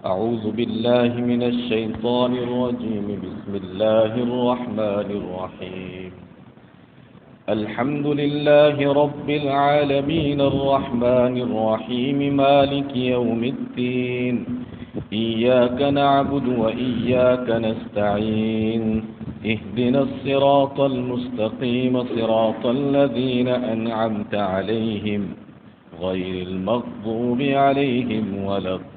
أعوذ بالله من الشيطان الرجيم. بسم الله الرحمن الرحيم. الحمد لله رب العالمين الرحمن الرحيم مالك يوم الدين. إياك نعبد وإياك نستعين. اهدنا الصراط المستقيم صراط الذين أنعمت عليهم غير المغضوب عليهم ولا الضالين.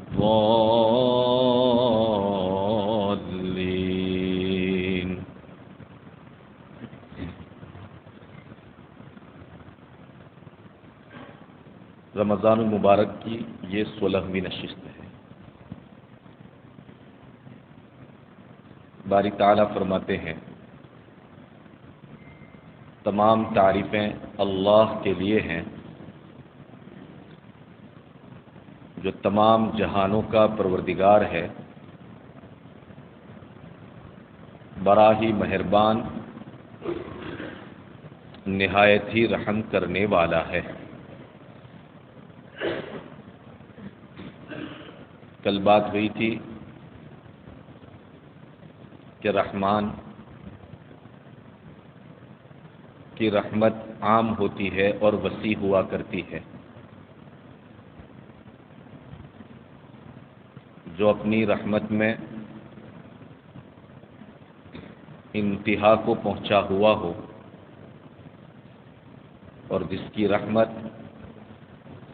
رمضان المبارک کی یہ 16ویں نشست ہے. باری تعالیٰ فرماتے ہیں تمام تعریفیں اللہ کے لیے ہیں جو تمام جہانوں کا پروردگار ہے، بڑا ہی مہربان، نہایت ہی رحم کرنے والا ہے. کل بات ہوئی تھی کہ رحمان کی رحمت عام ہوتی ہے اور وسیع ہوا کرتی ہے. جو اپنی رحمت میں انتہا کو پہنچا ہوا ہو اور جس کی رحمت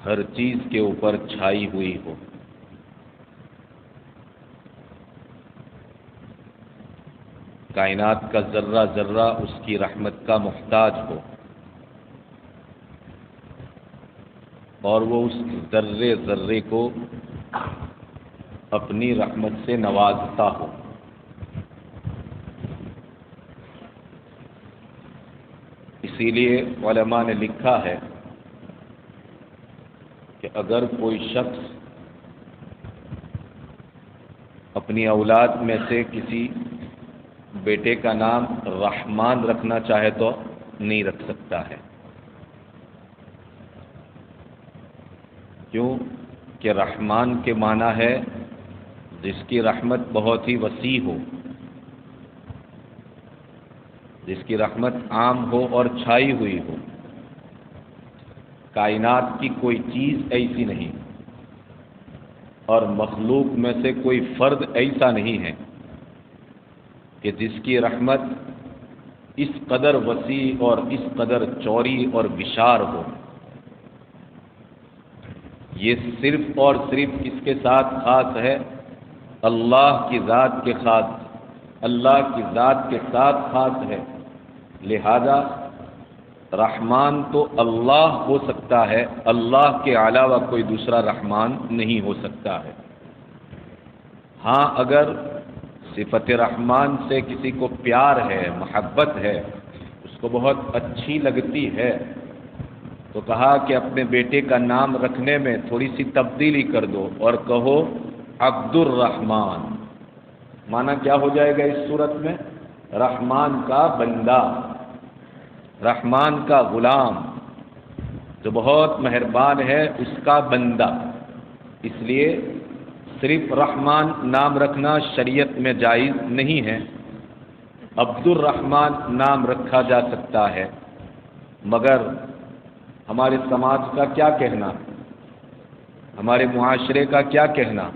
ہر چیز کے اوپر چھائی ہوئی ہو، کائنات کا ذرہ ذرہ اس کی رحمت کا محتاج ہو اور وہ اس ذرے ذرے کو اپنی رحمت سے نوازتا ہو. اسی لیے علماء نے لکھا ہے کہ اگر کوئی شخص اپنی اولاد میں سے کسی بیٹے کا نام رحمان رکھنا چاہے تو نہیں رکھ سکتا ہے. کیوں کہ رحمان کے معنی ہے جس کی رحمت بہت ہی وسیع ہو، جس کی رحمت عام ہو اور چھائی ہوئی ہو. کائنات کی کوئی چیز ایسی نہیں اور مخلوق میں سے کوئی فرد ایسا نہیں ہے کہ جس کی رحمت اس قدر وسیع اور اس قدر چوڑی اور وشار ہو. یہ صرف اور صرف اس کے ساتھ خاص ہے اللہ کی ذات کے خاص، اللہ کی ذات کے ساتھ خاص ہے. لہذا رحمان تو اللہ ہو سکتا ہے، اللہ کے علاوہ کوئی دوسرا رحمان نہیں ہو سکتا ہے. ہاں اگر صفت رحمان سے کسی کو پیار ہے، محبت ہے، اس کو بہت اچھی لگتی ہے تو کہا کہ اپنے بیٹے کا نام رکھنے میں تھوڑی سی تبدیلی کر دو اور کہو عبد الرحمن. معنی کیا ہو جائے گا اس صورت میں؟ رحمان کا بندہ، رحمان کا غلام، جو بہت مہربان ہے اس کا بندہ. اس لیے صرف رحمان نام رکھنا شریعت میں جائز نہیں ہے. عبد الرحمن نام رکھا جا سکتا ہے، مگر ہمارے سماج کا کیا کہنا، ہمارے معاشرے کا کیا کہنا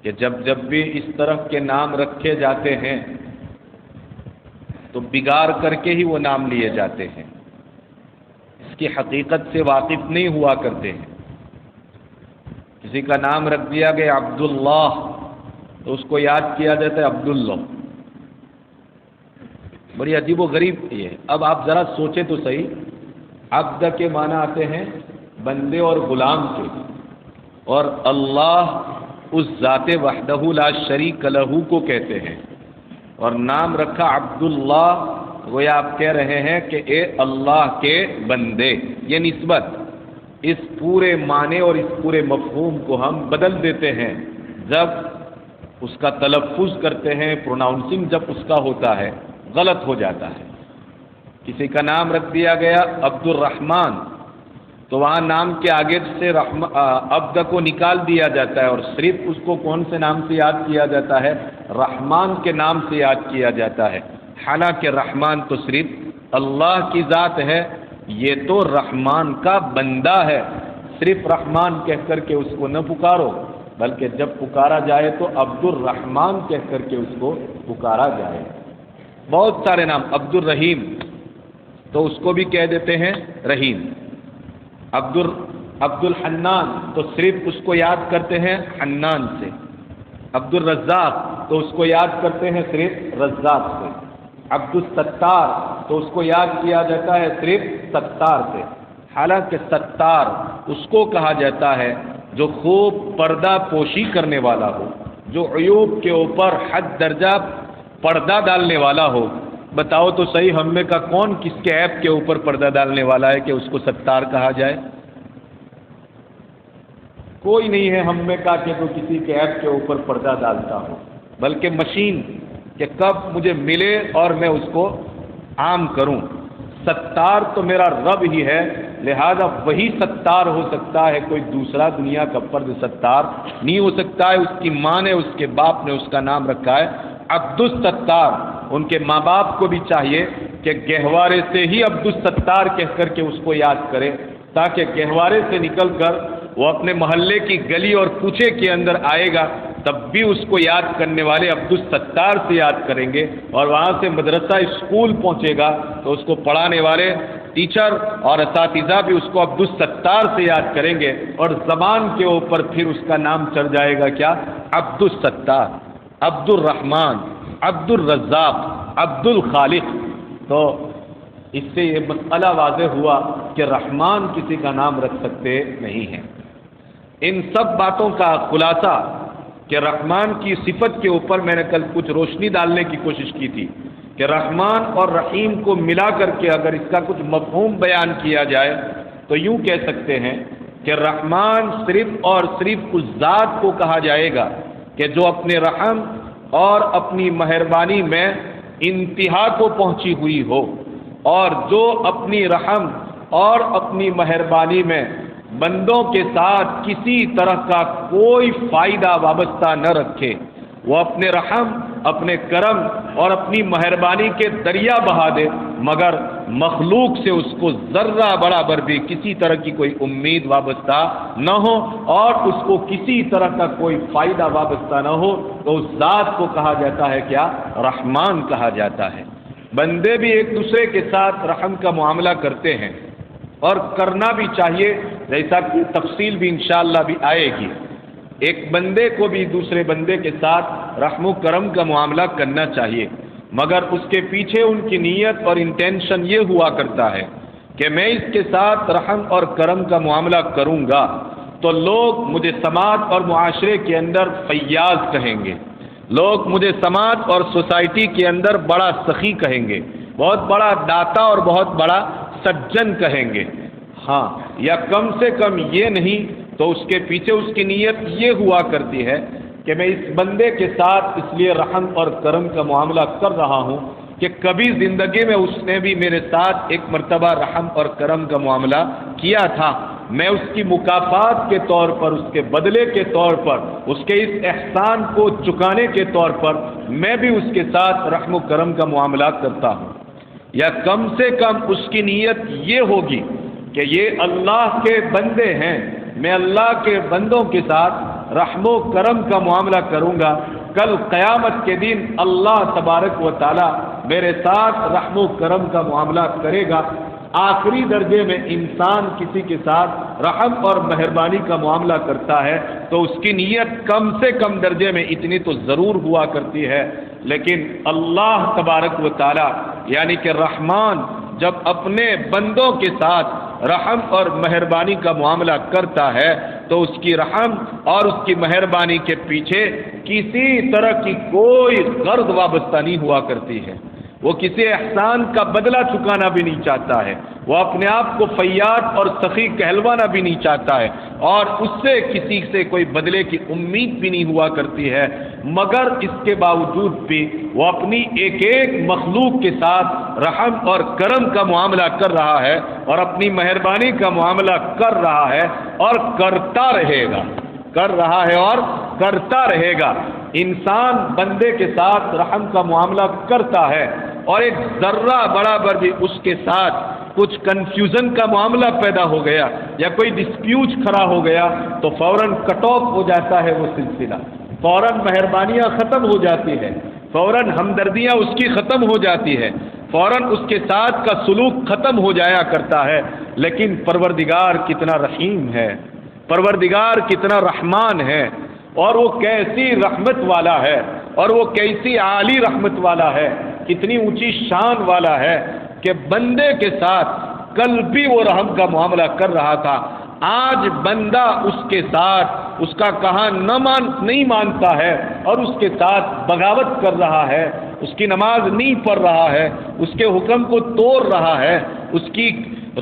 کہ جب بھی اس طرح کے نام رکھے جاتے ہیں تو بگاڑ کر کے ہی وہ نام لیے جاتے ہیں، اس کی حقیقت سے واقف نہیں ہوا کرتے ہیں. کسی کا نام رکھ دیا گیا عبداللہ تو اس کو یاد کیا جاتا ہے عبداللہ. بڑی عجیب و غریب یہ ہے. اب آپ ذرا سوچیں تو صحیح، عبد کے معنی آتے ہیں بندے اور غلام کے، اور اللہ اس ذات وحدہ لا شریک لہ کو کہتے ہیں، اور نام رکھا عبداللہ. گویا آپ کہہ رہے ہیں کہ اے اللہ کے بندے. یہ نسبت اس پورے معنی اور اس پورے مفہوم کو ہم بدل دیتے ہیں جب اس کا تلفظ کرتے ہیں، پروناؤنسنگ جب اس کا ہوتا ہے غلط ہو جاتا ہے. کسی کا نام رکھ دیا گیا عبد الرحمن تو وہاں نام کے آگے سے عبد کو نکال دیا جاتا ہے اور صرف اس کو کون سے نام سے یاد کیا جاتا ہے؟ رحمان کے نام سے یاد کیا جاتا ہے۔ حالانکہ رحمان تو صرف اللہ کی ذات ہے، یہ تو رحمان کا بندہ ہے۔ صرف رحمان کہہ کر کے اس کو نہ پکارو، بلکہ جب پکارا جائے تو عبد الرحمان کہہ کر کے اس کو پکارا جائے۔ بہت سارے نام، عبد الرحیم تو اس کو بھی کہہ دیتے ہیں رحیم، عبد الحنان تو صرف اس کو یاد کرتے ہیں حنان سے، عبد الرزاق تو اس کو یاد کرتے ہیں صرف رزاق سے، عبد الستار تو اس کو یاد کیا جاتا ہے صرف ستار سے۔ حالانکہ ستار اس کو کہا جاتا ہے جو خوب پردہ پوشی کرنے والا ہو، جو عیوب کے اوپر حد درجہ پردہ ڈالنے والا ہو۔ بتاؤ تو صحیح، ہم میں کا کون کس کے عیب کے اوپر پردہ ڈالنے والا ہے کہ اس کو ستار کہا جائے؟ کوئی نہیں ہے ہم میں کا کہ تو کسی کے عیب کے اوپر پردہ ڈالتا ہو، بلکہ مشین کہ کب مجھے ملے اور میں اس کو عام کروں۔ ستار تو میرا رب ہی ہے، لہذا وہی ستار ہو سکتا ہے، کوئی دوسرا دنیا کا فرد ستار نہیں ہو سکتا ہے۔ اس کی ماں نے، اس کے باپ نے اس کا نام رکھا ہے عبد الستار۔ ان کے ماں باپ کو بھی چاہیے کہ گہوارے سے ہی عبد الستار کہہ کر کے اس کو یاد کرے، تاکہ گہوارے سے نکل کر وہ اپنے محلے کی گلی اور کوچے کے اندر آئے گا تب بھی اس کو یاد کرنے والے عبد الستار سے یاد کریں گے، اور وہاں سے مدرسہ اسکول پہنچے گا تو اس کو پڑھانے والے ٹیچر اور اساتذہ بھی اس کو عبد الستار سے یاد کریں گے، اور زبان کے اوپر پھر اس کا نام چڑھ جائے گا کیا؟ عبد الستار، عبد الرحمن، عبد الرزاق، عبد الخالق۔ تو اس سے یہ مسئلہ واضح ہوا کہ رحمان کسی کا نام رکھ سکتے نہیں ہیں۔ ان سب باتوں کا خلاصہ کہ رحمان کی صفت کے اوپر میں نے کل کچھ روشنی ڈالنے کی کوشش کی تھی کہ رحمان اور رحیم کو ملا کر کے اگر اس کا کچھ مفہوم بیان کیا جائے تو یوں کہہ سکتے ہیں کہ رحمان صرف اور صرف اس ذات کو کہا جائے گا کہ جو اپنے رحم اور اپنی مہربانی میں انتہا کو پہنچی ہوئی ہو، اور جو اپنی رحم اور اپنی مہربانی میں بندوں کے ساتھ کسی طرح کا کوئی فائدہ وابستہ نہ رکھے، وہ اپنے رحم، اپنے کرم اور اپنی مہربانی کے دریا بہا دے، مگر مخلوق سے اس کو ذرہ برابر بھی کسی طرح کی کوئی امید وابستہ نہ ہو اور اس کو کسی طرح کا کوئی فائدہ وابستہ نہ ہو، تو اس ذات کو کہا جاتا ہے کیا؟ رحمان کہا جاتا ہے۔ بندے بھی ایک دوسرے کے ساتھ رحم کا معاملہ کرتے ہیں اور کرنا بھی چاہیے، جیسا کہ تفصیل بھی انشاءاللہ بھی آئے گی۔ ایک بندے کو بھی دوسرے بندے کے ساتھ رحم و کرم کا معاملہ کرنا چاہیے، مگر اس کے پیچھے ان کی نیت اور انٹینشن یہ ہوا کرتا ہے کہ میں اس کے ساتھ رحم اور کرم کا معاملہ کروں گا تو لوگ مجھے سماج اور معاشرے کے اندر فیاض کہیں گے، لوگ مجھے سماج اور سوسائٹی کے اندر بڑا سخی کہیں گے، بہت بڑا داتا اور بہت بڑا سجن کہیں گے۔ ہاں، یا کم سے کم یہ نہیں تو اس کے پیچھے اس کی نیت یہ ہوا کرتی ہے کہ میں اس بندے کے ساتھ اس لیے رحم اور کرم کا معاملہ کر رہا ہوں کہ کبھی زندگی میں اس نے بھی میرے ساتھ ایک مرتبہ رحم اور کرم کا معاملہ کیا تھا، میں اس کی مکافات کے طور پر، اس کے بدلے کے طور پر، اس کے اس احسان کو چکانے کے طور پر میں بھی اس کے ساتھ رحم و کرم کا معاملہ کرتا ہوں۔ یا کم سے کم اس کی نیت یہ ہوگی کہ یہ اللہ کے بندے ہیں، میں اللہ کے بندوں کے ساتھ رحم و کرم کا معاملہ کروں گا، کل قیامت کے دن اللہ تبارک و تعالی میرے ساتھ رحم و کرم کا معاملہ کرے گا۔ آخری درجے میں انسان کسی کے ساتھ رحم اور مہربانی کا معاملہ کرتا ہے تو اس کی نیت کم سے کم درجے میں اتنی تو ضرور ہوا کرتی ہے، لیکن اللہ تبارک و تعالی یعنی کہ رحمان جب اپنے بندوں کے ساتھ رحم اور مہربانی کا معاملہ کرتا ہے تو اس کی رحم اور اس کی مہربانی کے پیچھے کسی طرح کی کوئی غرض وابستہ نہیں ہوا کرتی ہے۔ وہ کسی احسان کا بدلہ چکانا بھی نہیں چاہتا ہے، وہ اپنے آپ کو فیاض اور سخی کہلوانا بھی نہیں چاہتا ہے، اور اس سے کسی سے کوئی بدلے کی امید بھی نہیں ہوا کرتی ہے، مگر اس کے باوجود بھی وہ اپنی ایک ایک مخلوق کے ساتھ رحم اور کرم کا معاملہ کر رہا ہے اور اپنی مہربانی کا معاملہ کر رہا ہے اور کرتا رہے گا، کر رہا ہے اور کرتا رہے گا۔ انسان بندے کے ساتھ رحم کا معاملہ کرتا ہے اور ایک ذرہ برابر بھی اس کے ساتھ کچھ کنفیوژن کا معاملہ پیدا ہو گیا یا کوئی ڈسپیوٹ کھڑا ہو گیا تو فوراً کٹ آف ہو جاتا ہے وہ سلسلہ، فوراً مہربانیاں ختم ہو جاتی ہے، فوراً ہمدردیاں اس کی ختم ہو جاتی ہے، فوراً اس کے ساتھ کا سلوک ختم ہو جایا کرتا ہے۔ لیکن پروردگار کتنا رحیم ہے، پروردگار کتنا رحمان ہے، اور وہ کیسی رحمت والا ہے، اور وہ کیسی عالی رحمت والا ہے، کتنی اونچی شان والا ہے کہ بندے کے ساتھ کل بھی وہ رحم کا معاملہ کر رہا تھا، آج بندہ اس کے ساتھ اس کا کہا نہیں مانتا ہے اور اس کے ساتھ بغاوت کر رہا ہے، اس کی نماز نہیں پڑھ رہا ہے، اس کے حکم کو توڑ رہا ہے، اس کی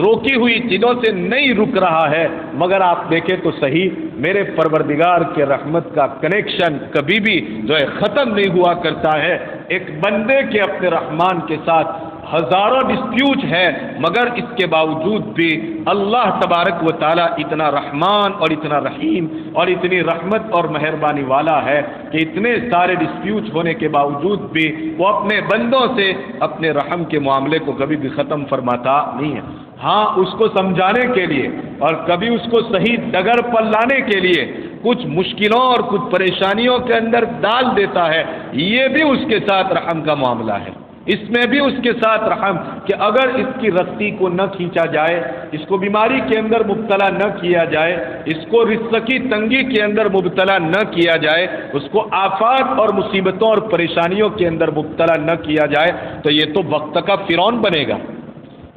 روکی ہوئی چیزوں سے نہیں رک رہا ہے، مگر آپ دیکھیں تو صحیح میرے پروردگار کے رحمت کا کنیکشن کبھی بھی جو ہے ختم نہیں ہوا کرتا ہے۔ ایک بندے کے اپنے رحمان کے ساتھ ہزاروں ڈسپیوٹ ہے، مگر اس کے باوجود بھی اللہ تبارک و تعالیٰ اتنا رحمان اور اتنا رحیم اور اتنی رحمت اور مہربانی والا ہے کہ اتنے سارے ڈسپیوٹ ہونے کے باوجود بھی وہ اپنے بندوں سے اپنے رحم کے معاملے کو کبھی بھی ختم فرماتا نہیں ہے۔ ہاں، اس کو سمجھانے کے لیے اور کبھی اس کو صحیح ڈگر پر لانے کے لیے کچھ مشکلوں اور کچھ پریشانیوں کے اندر ڈال دیتا ہے، یہ بھی اس کے ساتھ رحم کا معاملہ ہے، اس میں بھی اس کے ساتھ رحم کہ اگر اس کی رسی کو نہ کھینچا جائے، اس کو بیماری کے اندر مبتلا نہ کیا جائے، اس کو رزق کی تنگی کے اندر مبتلا نہ کیا جائے، اس کو آفات اور مصیبتوں اور پریشانیوں کے اندر مبتلا نہ کیا جائے تو یہ تو وقت کا فرعون بنے گا،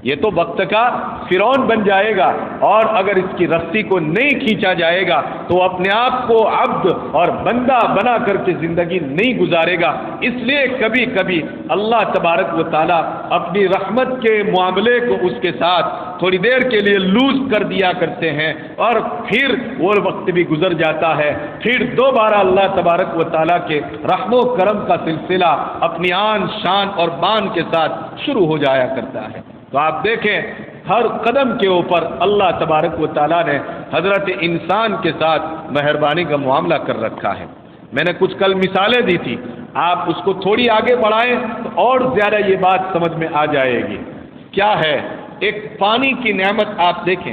یہ تو وقت کا فرعون بن جائے گا، اور اگر اس کی رسی کو نہیں کھینچا جائے گا تو وہ اپنے آپ کو عبد اور بندہ بنا کر کے زندگی نہیں گزارے گا۔ اس لیے کبھی کبھی اللہ تبارک و تعالیٰ اپنی رحمت کے معاملے کو اس کے ساتھ تھوڑی دیر کے لیے لوز کر دیا کرتے ہیں، اور پھر وہ وقت بھی گزر جاتا ہے، پھر دوبارہ اللہ تبارک و تعالیٰ کے رحم و کرم کا سلسلہ اپنی آن شان اور بان کے ساتھ شروع ہو جایا کرتا ہے۔ تو آپ دیکھیں ہر قدم کے اوپر اللہ تبارک و تعالیٰ نے حضرت انسان کے ساتھ مہربانی کا معاملہ کر رکھا ہے۔ میں نے کچھ کل مثالیں دی تھی، آپ اس کو تھوڑی آگے بڑھائیں تو اور زیادہ یہ بات سمجھ میں آ جائے گی۔ کیا ہے؟ ایک پانی کی نعمت آپ دیکھیں،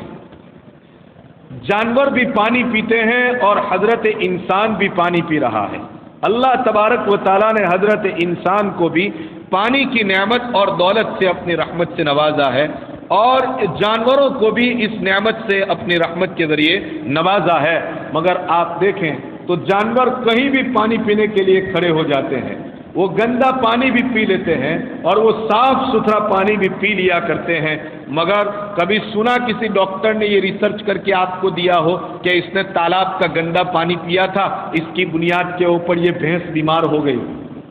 جانور بھی پانی پیتے ہیں اور حضرت انسان بھی پانی پی رہا ہے۔ اللہ تبارک و تعالیٰ نے حضرت انسان کو بھی پانی کی نعمت اور دولت سے اپنی رحمت سے نوازا ہے، اور جانوروں کو بھی اس نعمت سے اپنی رحمت کے ذریعے نوازا ہے، مگر آپ دیکھیں تو جانور کہیں بھی پانی پینے کے لیے کھڑے ہو جاتے ہیں، وہ گندا پانی بھی پی لیتے ہیں اور وہ صاف ستھرا پانی بھی پی لیا کرتے ہیں، مگر کبھی سنا کسی ڈاکٹر نے یہ ریسرچ کر کے آپ کو دیا ہو کہ اس نے تالاب کا گندا پانی پیا تھا، اس کی بنیاد کے اوپر یہ بھینس بیمار ہو گئی؟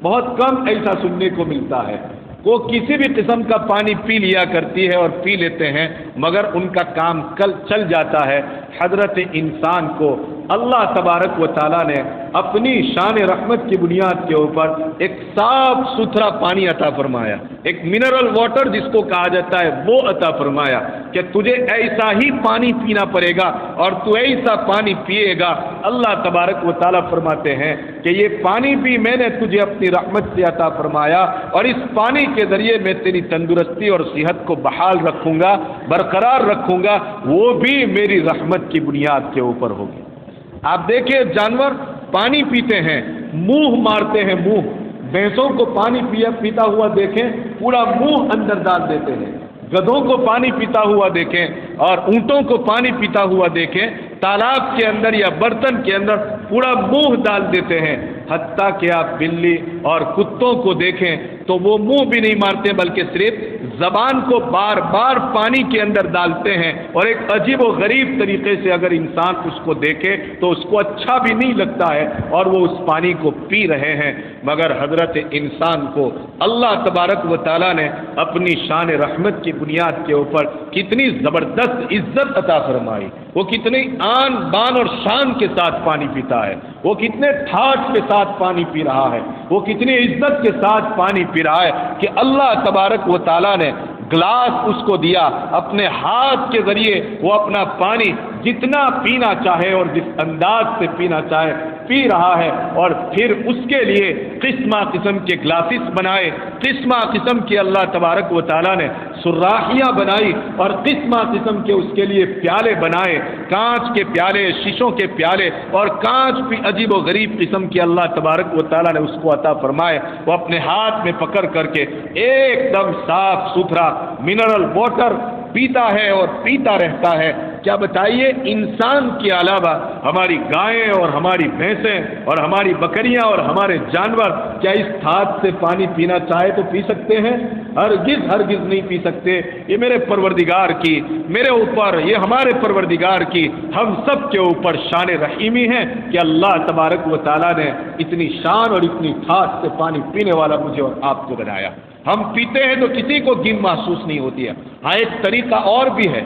بہت کم ایسا سننے کو ملتا ہے۔ وہ کسی بھی قسم کا پانی پی لیا کرتی ہے اور پی لیتے ہیں، مگر ان کا کام چل جاتا ہے۔ حضرت انسان کو اللہ تبارک و تعالیٰ نے اپنی شان رحمت کی بنیاد کے اوپر ایک صاف ستھرا پانی عطا فرمایا، ایک منرل واٹر جس کو کہا جاتا ہے وہ عطا فرمایا کہ تجھے ایسا ہی پانی پینا پڑے گا اور تو ایسا پانی پیے گا۔ اللہ تبارک و تعالیٰ فرماتے ہیں کہ یہ پانی بھی میں نے تجھے اپنی رحمت سے عطا فرمایا، اور اس پانی کے ذریعے میں تیری تندرستی اور صحت کو بحال رکھوں گا، برقرار رکھوں گا، وہ بھی میری رحمت کی بنیاد کے اوپر ہوگی۔ آپ دیکھیں جانور پانی پیتے ہیں، منہ مارتے ہیں، منہ بھینسوں کو پانی پیتا ہوا دیکھیں پورا منہ اندر ڈال دیتے ہیں، گدھوں کو پانی پیتا ہوا دیکھیں اور اونٹوں کو پانی پیتا ہوا دیکھیں، تالاب کے اندر یا برتن کے اندر پورا منہ ڈال دیتے ہیں، حتیٰ کہ آپ بلی اور کتوں کو دیکھیں تو وہ منہ بھی نہیں مارتے بلکہ صرف زبان کو بار بار پانی کے اندر ڈالتے ہیں، اور ایک عجیب و غریب طریقے سے اگر انسان اس کو دیکھے تو اس کو اچھا بھی نہیں لگتا ہے اور وہ اس پانی کو پی رہے ہیں۔ مگر حضرت انسان کو اللہ تبارک و تعالیٰ نے اپنی شان رحمت کی بنیاد کے اوپر کتنی زبردست عزت عطا فرمائی، وہ کتنی آن بان اور شان کے ساتھ پانی پیتا ہے، وہ کتنے ٹھاٹ کے ساتھ پانی پی رہا ہے، وہ کتنی عزت کے ساتھ پانی پی رہا ہے کہ اللہ تبارک و تعالیٰ نے گلاس اس کو دیا، اپنے ہاتھ کے ذریعے وہ اپنا پانی جتنا پینا چاہے اور جس انداز سے پینا چاہے پی رہا ہے، اور پھر اس کے لیے قسمہ قسم کے گلاسز بنائے، قسمہ قسم کے اللہ تبارک و تعالیٰ نے سراخیاں بنائی اور قسمہ قسم کے اس کے لیے پیالے بنائے، کانچ کے پیالے، شیشوں کے پیالے، اور کانچ بھی عجیب و غریب قسم کے اللہ تبارک و تعالیٰ نے اس کو عطا فرمائے۔ وہ اپنے ہاتھ میں پکڑ کر کے ایک دم صاف ستھرا منرل واٹر پیتا ہے اور پیتا رہتا ہے۔ کیا بتائیے، انسان کے علاوہ ہماری گائیں اور ہماری بھینسیں اور ہماری بکریاں اور ہمارے جانور کیا اس ہاتھ سے پانی پینا چاہے تو پی سکتے ہیں؟ ہرگز ہرگز نہیں پی سکتے۔ یہ میرے پروردگار کی، میرے اوپر، یہ ہمارے پروردگار کی، ہم سب کے اوپر شان رحیمی ہے کہ اللہ تبارک و تعالیٰ نے اتنی شان اور اتنی ٹھاٹ سے پانی پینے والا مجھے اور آپ کو بنایا۔ ہم پیتے ہیں تو کسی کو گن محسوس نہیں ہوتی ہے۔ ہاں، ایک طریقہ اور بھی ہے،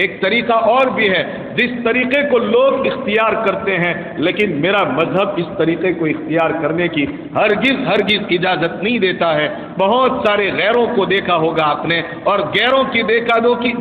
ایک طریقہ اور بھی ہے جس طریقے کو لوگ اختیار کرتے ہیں، لیکن میرا مذہب اس طریقے کو اختیار کرنے کی ہرگز ہرگز اجازت نہیں دیتا ہے۔ بہت سارے غیروں کو دیکھا ہوگا آپ نے، اور غیروں کی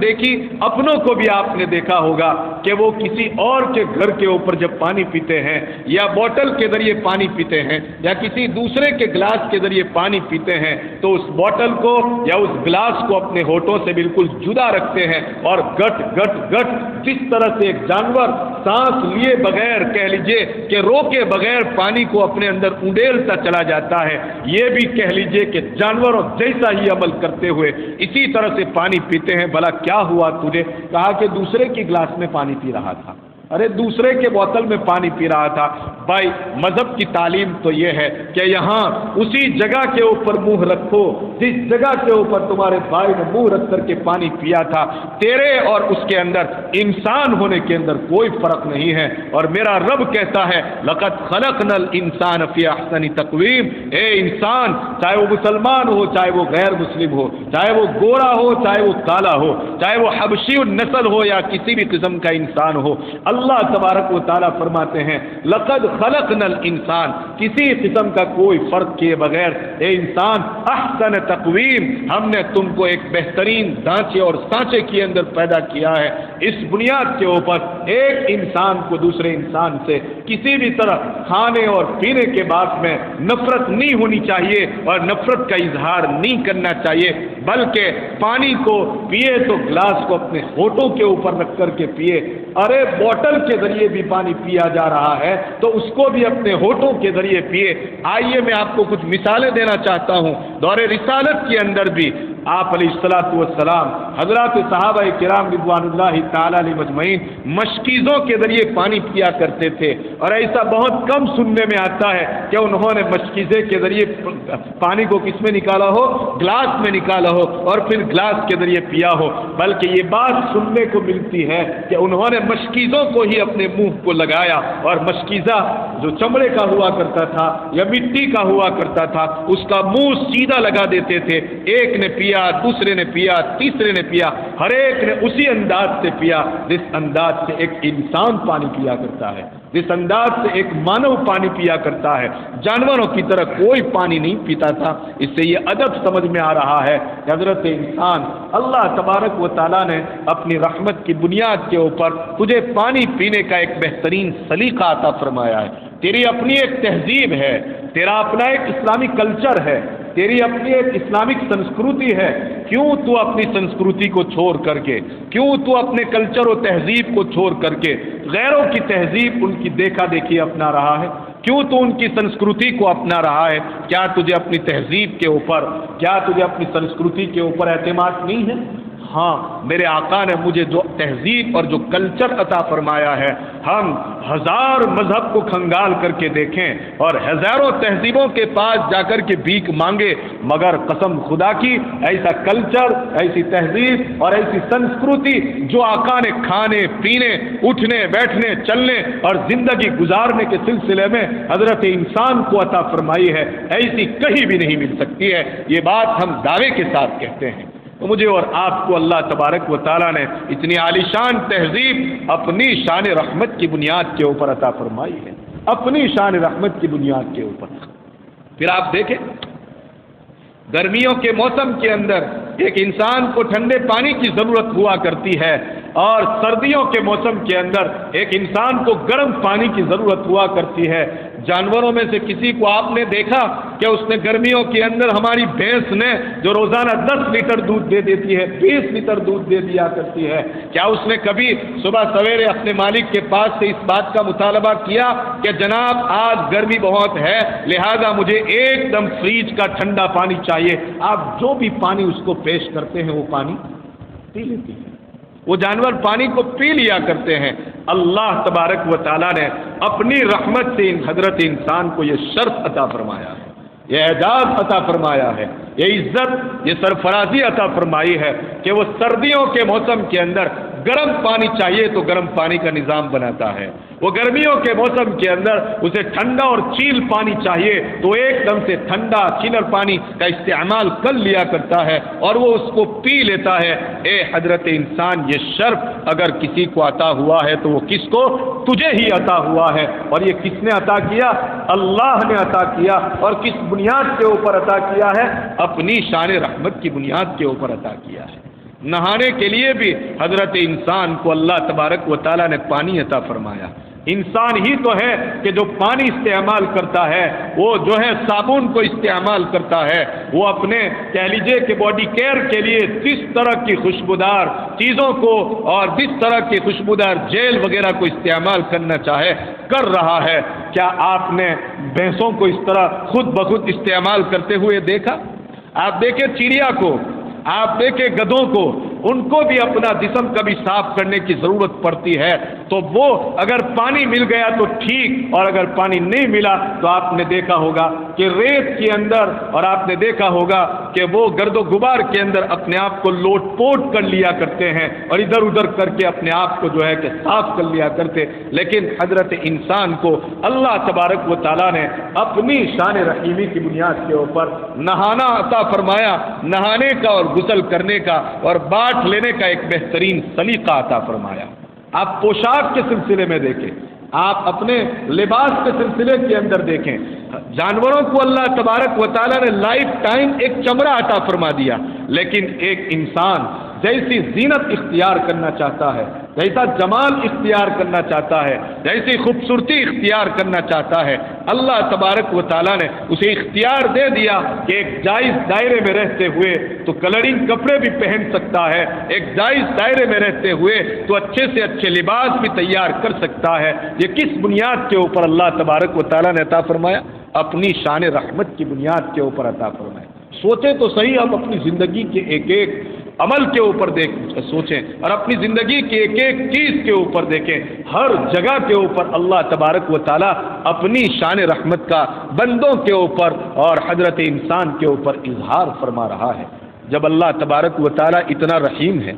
دیکھی اپنوں کو بھی آپ نے دیکھا ہوگا کہ وہ کسی اور کے گھر کے اوپر جب پانی پیتے ہیں یا بوتل کے ذریعے پانی پیتے ہیں یا کسی دوسرے کے گلاس کے ذریعے پانی پیتے ہیں تو اس بوتل کو یا اس گلاس کو اپنے ہونٹوں سے بالکل جدا رکھتے ہیں، اور گٹ گٹ گٹ جس طرح سے ایک جانور سانس لیے بغیر، کہہ لیجئے کہ روکے بغیر پانی کو اپنے اندر اونڈیلتا چلا جاتا ہے، یہ بھی کہہ لیجئے کہ جانوروں جیسا ہی عمل کرتے ہوئے اسی طرح سے پانی پیتے ہیں۔ بھلا کیا ہوا تجھے؟ کہا کہ دوسرے کی گلاس میں پانی پی رہا تھا، ارے دوسرے کے بوتل میں پانی پی رہا تھا۔ بھائی، مذہب کی تعلیم تو یہ ہے کہ یہاں اسی جگہ کے اوپر منہ رکھو جس جگہ کے اوپر تمہارے بھائی نے منہ رکھ کر کے پانی پیا تھا، تیرے اور اس کے اندر انسان ہونے کے اندر کوئی فرق نہیں ہے۔ اور میرا رب کہتا ہے لقد خلقنا الانسان فی احسن تقویم، اے انسان، چاہے وہ مسلمان ہو، چاہے وہ غیر مسلم ہو، چاہے وہ گورا ہو، چاہے وہ کالا ہو، چاہے وہ حبشی النسل ہو یا کسی بھی قسم کا انسان ہو، اللہ تبارک و تعالیٰ فرماتے ہیں لقد خلقنا الانسان، کسی قسم کا کوئی فرق کیے بغیر اے انسان احسن تقویم، ہم نے تم کو ایک بہترین ڈھانچے اور سانچے کے اندر پیدا کیا ہے۔ اس بنیاد کے اوپر ایک انسان کو دوسرے انسان سے کسی بھی طرح کھانے اور پینے کے بعد میں نفرت نہیں ہونی چاہیے اور نفرت کا اظہار نہیں کرنا چاہیے، بلکہ پانی کو پیے تو گلاس کو اپنے ہونٹوں کے اوپر رکھ کر کے پیے۔ ارے بوتل کے ذریعے بھی پانی پیا جا رہا ہے تو اس کو بھی اپنے ہونٹوں کے ذریعے پیے۔ آئیے میں آپ کو کچھ مثالیں دینا چاہتا ہوں۔ دور رسالت کے اندر بھی آپ علیہ الصلوۃ والسلام، حضرات صحابہ کرام رضوان اللہ تعالی علیہ مجمعین مشکیزوں کے ذریعے پانی پیا کرتے تھے، اور ایسا بہت کم سننے میں آتا ہے کہ انہوں نے مشکیزے کے ذریعے پانی کو کس میں نکالا ہو، گلاس میں نکالا ہو اور پھر گلاس کے ذریعے پیا ہو، بلکہ یہ بات سننے کو ملتی ہے کہ انہوں نے مشکیزوں کو ہی اپنے منہ کو لگایا، اور مشکیزہ جو چمڑے کا ہوا کرتا تھا یا مٹی کا ہوا کرتا تھا اس کا منہ سیدھا لگا دیتے تھے، ایک نے پیا، دوسرے نے پیا، تیسرے نے پیا، ہر ایک نے اسی انداز سے پیا جس انداز سے ایک انسان پانی پیا کرتا ہے، جس انداز سے ایک مانو پانی پیا کرتا ہے۔ جانوروں کی طرح کوئی پانی نہیں پیتا تھا۔ اس سے یہ ادب سمجھ میں آ رہا ہے کہ حضرت انسان، اللہ تبارک و تعالیٰ نے اپنی رحمت کی بنیاد کے اوپر تجھے پانی پینے کا ایک بہترین سلیقہ عطا فرمایا ہے۔ تیری اپنی ایک تہذیب ہے، تیرا اپنا ایک اسلامی کلچر ہے، تیری اپنی ایک اسلامک سنسکرتی ہے۔ کیوں تو اپنی سنسکرتی کو چھوڑ کر کے، کیوں تو اپنے کلچر و تہذیب کو چھوڑ کر کے غیروں کی تہذیب، ان کی دیکھا دیکھی اپنا رہا ہے؟ کیوں تو ان کی سنسکرتی کو اپنا رہا ہے؟ کیا تجھے اپنی تہذیب کے اوپر، کیا تجھے اپنی سنسکرتی کے اوپر اعتماد نہیں ہے؟ ہاں میرے آقا نے مجھے جو تہذیب اور جو کلچر عطا فرمایا ہے، ہم ہزار مذہب کو کھنگال کر کے دیکھیں اور ہزاروں تہذیبوں کے پاس جا کر کے بھیک مانگے، مگر قسم خدا کی ایسا کلچر، ایسی تہذیب اور ایسی سنسکرتی جو آقا نے کھانے پینے، اٹھنے بیٹھنے چلنے اور زندگی گزارنے کے سلسلے میں حضرت انسان کو عطا فرمائی ہے، ایسی کہیں بھی نہیں مل سکتی ہے۔ یہ بات ہم دعوے کے ساتھ کہتے ہیں۔ تو مجھے اور آپ کو اللہ تبارک و تعالیٰ نے اتنی عالیشان تہذیب اپنی شان رحمت کی بنیاد کے اوپر عطا فرمائی ہے، اپنی شان رحمت کی بنیاد کے اوپر۔ پھر آپ دیکھیں گرمیوں کے موسم کے اندر ایک انسان کو ٹھنڈے پانی کی ضرورت ہوا کرتی ہے، اور سردیوں کے موسم کے اندر ایک انسان کو گرم پانی کی ضرورت ہوا کرتی ہے۔ جانوروں میں سے کسی کو آپ نے دیکھا کہ اس نے گرمیوں کے اندر، ہماری بھینس نے جو روزانہ 10 لیٹر دودھ دے دیتی ہے، 20 لیٹر دودھ دے دیا کرتی ہے، کیا اس نے کبھی صبح سویرے اپنے مالک کے پاس سے اس بات کا مطالبہ کیا کہ جناب آج گرمی بہت ہے لہذا مجھے ایک دم فریج کا ٹھنڈا پانی چاہیے؟ آپ جو بھی پانی اس کو پیش کرتے ہیں وہ پانی پی لیتی ہے، وہ جانور پانی کو پی لیا کرتے ہیں۔ اللہ تبارک و تعالیٰ نے اپنی رحمت سے حضرت انسان کو یہ شرف عطا فرمایا ہے، یہ اعزاز عطا فرمایا ہے، یہ عزت، یہ سرفرازی عطا فرمائی ہے کہ وہ سردیوں کے موسم کے اندر گرم پانی چاہیے تو گرم پانی کا نظام بناتا ہے، وہ گرمیوں کے موسم کے اندر اسے ٹھنڈا اور چیل پانی چاہیے تو ایک دم سے ٹھنڈا چیلر پانی کا استعمال کر لیا کرتا ہے اور وہ اس کو پی لیتا ہے۔ اے حضرت انسان، یہ شرف اگر کسی کو عطا ہوا ہے تو وہ کس کو؟ تجھے ہی عطا ہوا ہے، اور یہ کس نے عطا کیا؟ اللہ نے عطا کیا، اور کس بنیاد کے اوپر عطا کیا ہے؟ اپنی شان رحمت کی بنیاد کے اوپر عطا کیا ہے۔ نہانے کے لیے بھی حضرت انسان کو اللہ تبارک و تعالیٰ نے پانی عطا فرمایا۔ انسان ہی تو ہے کہ جو پانی استعمال کرتا ہے، وہ جو ہے صابن کو استعمال کرتا ہے، وہ اپنے کہہ لیجیے کہ باڈی کیئر کے لیے جس طرح کی خوشبودار چیزوں کو اور جس طرح کی خوشبودار جیل وغیرہ کو استعمال کرنا چاہے کر رہا ہے۔ کیا آپ نے بھینسوں کو اس طرح خود بخود استعمال کرتے ہوئے دیکھا؟ آپ دیکھیں چڑیا کو، آپ دیکھیں گدھوں کو، ان کو بھی اپنا جسم کبھی صاف کرنے کی ضرورت پڑتی ہے، تو وہ اگر پانی مل گیا تو ٹھیک، اور اگر پانی نہیں ملا تو آپ نے دیکھا ہوگا کہ ریت کے اندر، اور آپ نے دیکھا ہوگا کہ وہ گرد و غبار کے اندر اپنے آپ کو لوٹ پوٹ کر لیا کرتے ہیں اور ادھر ادھر کر کے اپنے آپ کو جو ہے کہ صاف کر لیا کرتے۔ لیکن حضرت انسان کو اللہ تبارک و تعالیٰ نے اپنی شان رحیمی کی بنیاد کے اوپر نہانا عطا فرمایا، نہانے کا اور غسل کرنے کا اور باٹھ لینے کا ایک بہترین سلیقہ عطا فرمایا۔ آپ پوشاک کے سلسلے میں دیکھیں، آپ اپنے لباس کے سلسلے کے اندر دیکھیں، جانوروں کو اللہ تبارک و تعالیٰ نے لائف ٹائم ایک چمڑا عطا فرما دیا، لیکن ایک انسان جیسی زینت اختیار کرنا چاہتا ہے، جیسا جمال اختیار کرنا چاہتا ہے، جیسی خوبصورتی اختیار کرنا چاہتا ہے، اللہ تبارک و تعالیٰ نے اسے اختیار دے دیا کہ ایک جائز دائرے میں رہتے ہوئے تو کلرنگ کپڑے بھی پہن سکتا ہے، ایک جائز دائرے میں رہتے ہوئے تو اچھے سے اچھے لباس بھی تیار کر سکتا ہے۔ یہ کس بنیاد کے اوپر اللہ تبارک و تعالیٰ نے عطا فرمایا؟ اپنی شان رحمت کی بنیاد کے اوپر عطا فرمایا۔ سوچیں تو صحیح، ہم اپنی زندگی کے ایک ایک عمل کے اوپر سوچیں اور اپنی زندگی کی ایک ایک چیز کے اوپر دیکھیں، ہر جگہ کے اوپر اللہ تبارک و تعالیٰ اپنی شان رحمت کا بندوں کے اوپر اور حضرت انسان کے اوپر اظہار فرما رہا ہے۔ جب اللہ تبارک و تعالیٰ اتنا رحیم ہے،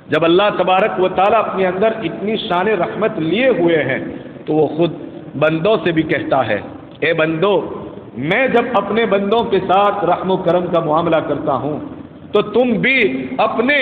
جب اللہ تبارک و تعالیٰ اپنے اندر اتنی شان رحمت لیے ہوئے ہیں، تو وہ خود بندوں سے بھی کہتا ہے، اے بندو، میں جب اپنے بندوں کے ساتھ رحم و کرم کا معاملہ کرتا ہوں تو تم بھی اپنے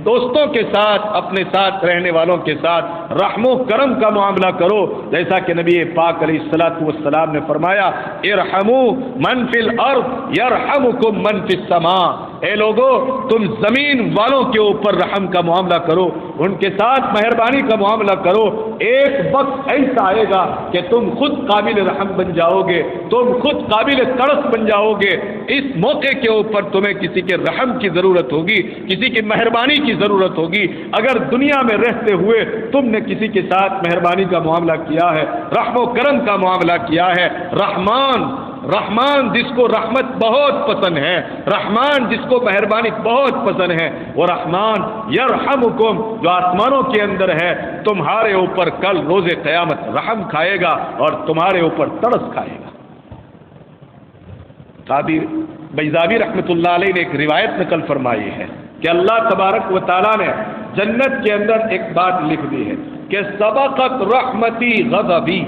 دوستوں کے ساتھ، اپنے ساتھ رہنے والوں کے ساتھ رحم و کرم کا معاملہ کرو، جیسا کہ نبی پاک علیہ الصلوۃ والسلام نے فرمایا، ارحموا من فی الارض یرحمکم من فی السماء، اے لوگو تم زمین والوں کے اوپر رحم کا معاملہ کرو، ان کے ساتھ مہربانی کا معاملہ کرو، ایک وقت ایسا آئے گا کہ تم خود قابل رحم بن جاؤ گے، تم خود قابل ترس بن جاؤ گے، اس موقع کے اوپر تمہیں کسی کے رحم کی ضرورت ہوگی، کسی کی مہربانی کی ضرورت ہوگی۔ اگر دنیا میں رہتے ہوئے تم نے کسی کے ساتھ مہربانی کا معاملہ کیا ہے، رحم و کرم کا معاملہ کیا ہے، رحمان رحمان جس کو رحمت بہت پسند ہے، رحمان جس کو مہربانی بہت پسند ہے، وہ رحمان یرحمکم جو آسمانوں کے اندر ہے تمہارے اوپر کل روز قیامت رحم کھائے گا اور تمہارے اوپر ترس کھائے گا۔ قاضی بیضاوی رحمۃ اللہ علیہ نے ایک روایت نقل فرمائی ہے کہ اللہ تبارک و تعالیٰ نے جنت کے اندر ایک بات لکھ دی ہے کہ سبقت رحمتی غضبی،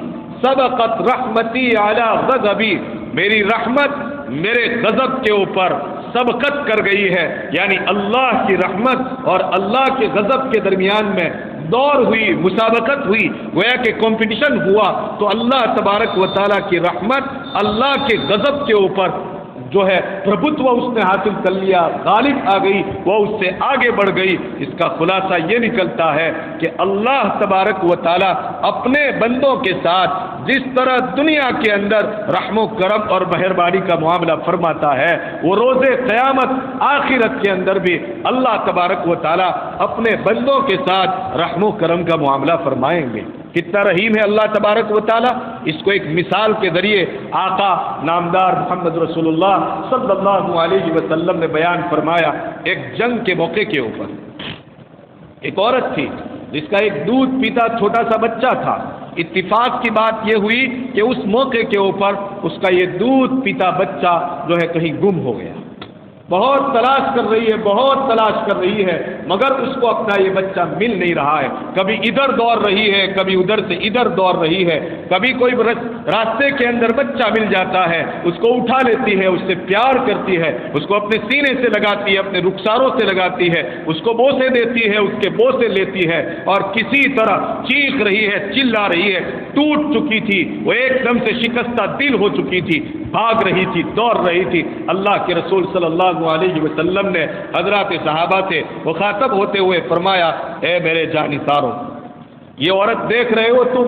سبقت رحمتی علی غضبی، میری رحمت میرے غضب کے اوپر سبقت کر گئی ہے، یعنی اللہ کی رحمت اور اللہ کے غضب کے درمیان میں دوڑ ہوئی، مسابقت ہوئی، گویا کہ کمپٹیشن ہوا، تو اللہ تبارک و تعالیٰ کی رحمت اللہ کے غضب کے اوپر جو ہے پربھتو اس نے حاصل کر لیا، غالب آ گئی، وہ اس سے آگے بڑھ گئی۔ اس کا خلاصہ یہ نکلتا ہے کہ اللہ تبارک و تعالیٰ اپنے بندوں کے ساتھ جس طرح دنیا کے اندر رحم و کرم اور مہربانی کا معاملہ فرماتا ہے، وہ روز قیامت آخرت کے اندر بھی اللہ تبارک و تعالیٰ اپنے بندوں کے ساتھ رحم و کرم کا معاملہ فرمائیں گے۔ کتنا رحیم ہے اللہ تبارک و تعالیٰ، اس کو ایک مثال کے ذریعے آقا نامدار محمد رسول اللہ صلی اللہ علیہ وسلم نے بیان فرمایا۔ ایک جنگ کے موقع کے اوپر ایک عورت تھی جس کا ایک دودھ پیتا چھوٹا سا بچہ تھا۔ اتفاق کی بات یہ ہوئی کہ اس موقع کے اوپر اس کا یہ دودھ پیتا بچہ جو ہے کہیں گم ہو گیا۔ بہت تلاش کر رہی ہے، بہت تلاش کر رہی ہے، مگر اس کو اپنا یہ بچہ مل نہیں رہا ہے۔ کبھی ادھر دوڑ رہی ہے، کبھی ادھر سے ادھر دوڑ رہی ہے، کبھی کوئی راستے کے اندر بچہ مل جاتا ہے، اس کو اٹھا لیتی ہے، اس سے پیار کرتی ہے، اس کو اپنے سینے سے لگاتی ہے، اپنے رخساروں سے لگاتی ہے، اس کو بوسے دیتی ہے، اس کے بوسے لیتی ہے، اور کسی طرح چیخ رہی ہے، چلا رہی ہے، ٹوٹ چکی تھی، وہ ایک دم سے شکستہ دل ہو چکی تھی، بھاگ رہی تھی، دوڑ رہی تھی۔ اللہ کے رسول صلی اللہ علیہ وسلم نے حضرات صحابہ سے مخاطب ہوتے ہوئے فرمایا، اے میرے جانثاروں، یہ عورت دیکھ رہے ہو تم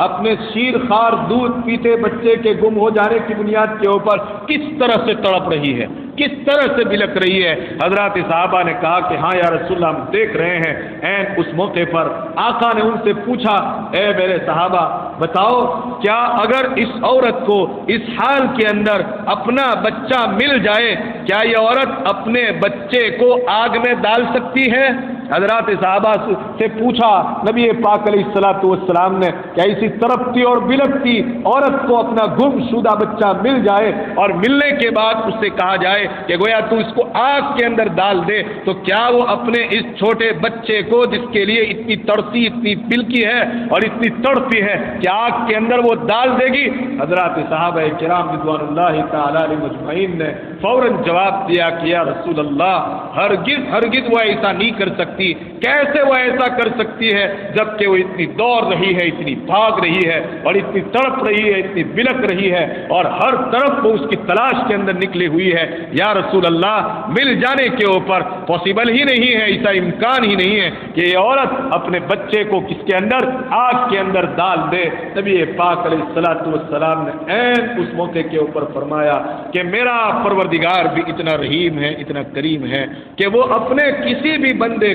اپنے شیر خار دودھ پیتے بچے کے گم ہو جانے کی بنیاد کے اوپر کس طرح سے تڑپ رہی ہے، کس طرح سے بلک رہی ہے۔ حضرات صحابہ نے کہا کہ ہاں یا رسول اللہ ہم دیکھ رہے ہیں۔ این اس موقع پر آقا نے ان سے پوچھا، اے میرے صحابہ بتاؤ، کیا اگر اس عورت کو اس حال کے اندر اپنا بچہ مل جائے، کیا یہ عورت اپنے بچے کو آگ میں ڈال سکتی ہے؟ حضرات صحابہ سے پوچھا نبی پاک علیہ الصلوۃ والسلام نے، کیا اسی تڑپتی اور بلکتی عورت کو اپنا گم شدہ بچہ مل جائے اور ملنے کے بعد اس سے کہا جائے کہ گویا تو اس کو آگ کے اندر ڈال دے، تو کیا وہ اپنے اس چھوٹے بچے کو جس کے لیے اتنی تڑپتی، اتنی بلکی ہے اور اتنی تڑپتی ہے، کیا آگ کے اندر وہ ڈال دے گی؟ حضرات صحابہ کرام رضوان اللہ تعالی علیہ مجمعین نے فوراً جواب دیا کہ یا رسول اللہ، ہرگز ہرگز وہ ایسا نہیں کر سکتی۔ کیسے وہ ایسا کر سکتی ہے جبکہ وہ اتنی دوڑ رہی ہے، اتنی بھاگ رہی ہے اور اتنی تڑپ رہی ہے، اتنی بلک رہی ہے اور ہر طرف وہ اس کی تلاش کے اندر نکلی ہوئی ہے۔ یا رسول اللہ، مل جانے کے اوپر پاسبل ہی نہیں ہے، ایسا امکان ہی نہیں ہے کہ یہ عورت اپنے بچے کو کس کے اندر، آگ کے اندر ڈال دے۔ نبی پاک علیہ الصلوۃ والسلام نے عین اس موقع کے اوپر فرمایا کہ میرا پروردگار بھی اتنا رحیم ہے، اتنا کریم ہے کہ وہ اپنے کسی بھی بندے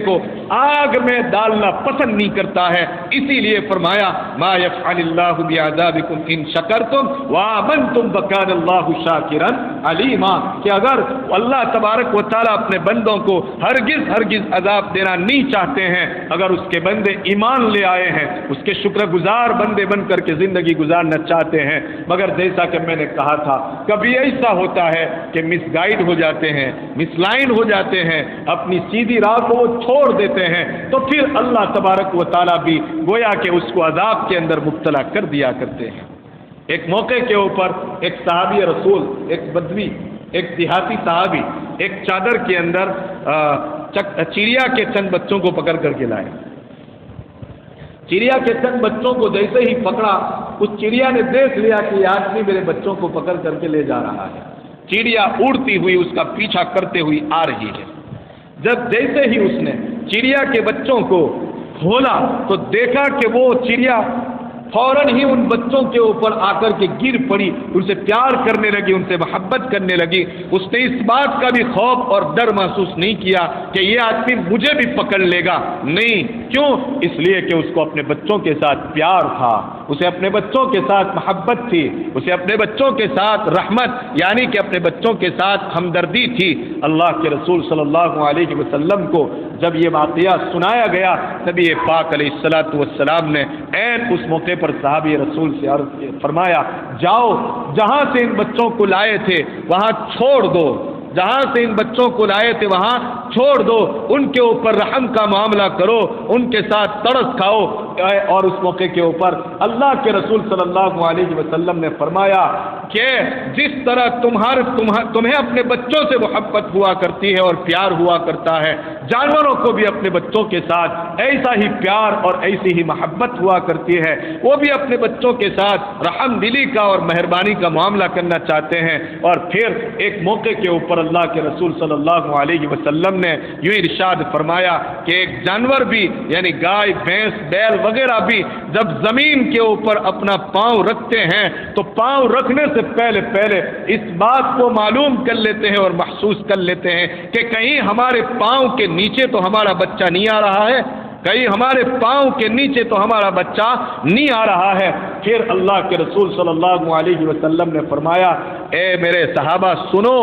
کو آگ میں ڈالنا پسند نہیں کرتا ہے۔ اسی لیے فرمایا ما یفعل اللہ بعذابکم ان شکرتم وآمنتم وکان اللہ شاکرا علیما، کہ اگر اللہ تبارک و تعالیٰ اپنے بندوں کو ہرگز عذاب دینا نہیں چاہتے ہیں اگر اس کے بندے ایمان لے آئے ہیں، اس کے شکر گزار بندے بن کر کے زندگی گزارنا چاہتے ہیں۔ مگر جیسا کہ میں نے کہا تھا، کبھی ایسا ہوتا ہے کہ مس گائیڈ ہو جاتے ہیں، مس لائن ہو جاتے ہیں، اپنی سیدھی راہ کو وہ چھوڑ دیتے ہیں، تو پھر اللہ تبارک و تعالیٰ بھی گویا کہ اس کو عذاب کے اندر مبتلا کر دیا کرتے ہیں۔ ایک موقع کے اوپر ایک صحابی رسول، ایک بدوی، ایک دیہاتی صحابی ایک چادر کے اندر چڑیا کے چند بچوں کو پکڑ کر کے لائے۔ چڑیا کے چند بچوں کو جیسے ہی پکڑا، اس چڑیا نے دیکھ لیا کہ یہ آدمی میرے بچوں کو پکڑ کر کے لے جا رہا ہے۔ چڑیا اڑتی ہوئی اس کا پیچھا کرتے ہوئی آ رہی ہے۔ جب جیسے ہی اس نے چڑیا کے بچوں کو کھولا تو دیکھا کہ وہ چڑیا فوراً ہی ان بچوں کے اوپر آ کر کے گر پڑی، ان سے پیار کرنے لگی، ان سے محبت کرنے لگی۔ اس نے اس بات کا بھی خوف اور ڈر محسوس نہیں کیا کہ یہ آدمی مجھے بھی پکڑ لے گا، نہیں، کیوں؟ اس لیے کہ اس کو اپنے بچوں کے ساتھ پیار تھا، اسے اپنے بچوں کے ساتھ محبت تھی، اسے اپنے بچوں کے ساتھ رحمت یعنی کہ اپنے بچوں کے ساتھ ہمدردی تھی۔ اللہ کے رسول صلی اللہ علیہ وسلم کو جب یہ واقعہ سنایا گیا، نبی پاک علیہ الصلوۃ والسلام نے عین اس موقع پر صحابی رسول سے عرض فرمایا، جاؤ جہاں سے ان بچوں کو لائے تھے وہاں چھوڑ دو، جہاں سے ان بچوں کو لائے تھے وہاں چھوڑ دو، ان کے اوپر رحم کا معاملہ کرو، ان کے ساتھ ترس کھاؤ۔ اور اس موقع کے اوپر اللہ کے رسول صلی اللہ علیہ وسلم نے فرمایا کہ جس طرح تمہیں اپنے بچوں سے محبت ہوا کرتی ہے اور پیار ہوا کرتا ہے، جانوروں کو بھی اپنے بچوں کے ساتھ ایسا ہی پیار اور ایسی ہی محبت ہوا کرتی ہے، وہ بھی اپنے بچوں کے ساتھ رحم دلی کا اور مہربانی کا معاملہ کرنا چاہتے ہیں۔ اور پھر ایک موقع کے اوپر اللہ کے رسول صلی اللہ علیہ وسلم نے یوں ارشاد فرمایا کہ ایک جانور بھی یعنی گائے، بھینس، بیل وغیرہ بھی جب زمین کے اوپر اپنا پاؤں رکھتے ہیں تو پاؤں رکھنے سے پہلے اس بات کو معلوم کر لیتے ہیں اور محسوس کر لیتے ہیں کہ کہیں ہمارے پاؤں کے نیچے تو ہمارا بچہ نہیں آ رہا ہے، کہیں ہمارے پاؤں کے نیچے تو ہمارا بچہ نہیں آ رہا ہے۔ پھر اللہ کے رسول صلی اللہ علیہ وسلم نے فرمایا، اے میرے صحابہ سنو،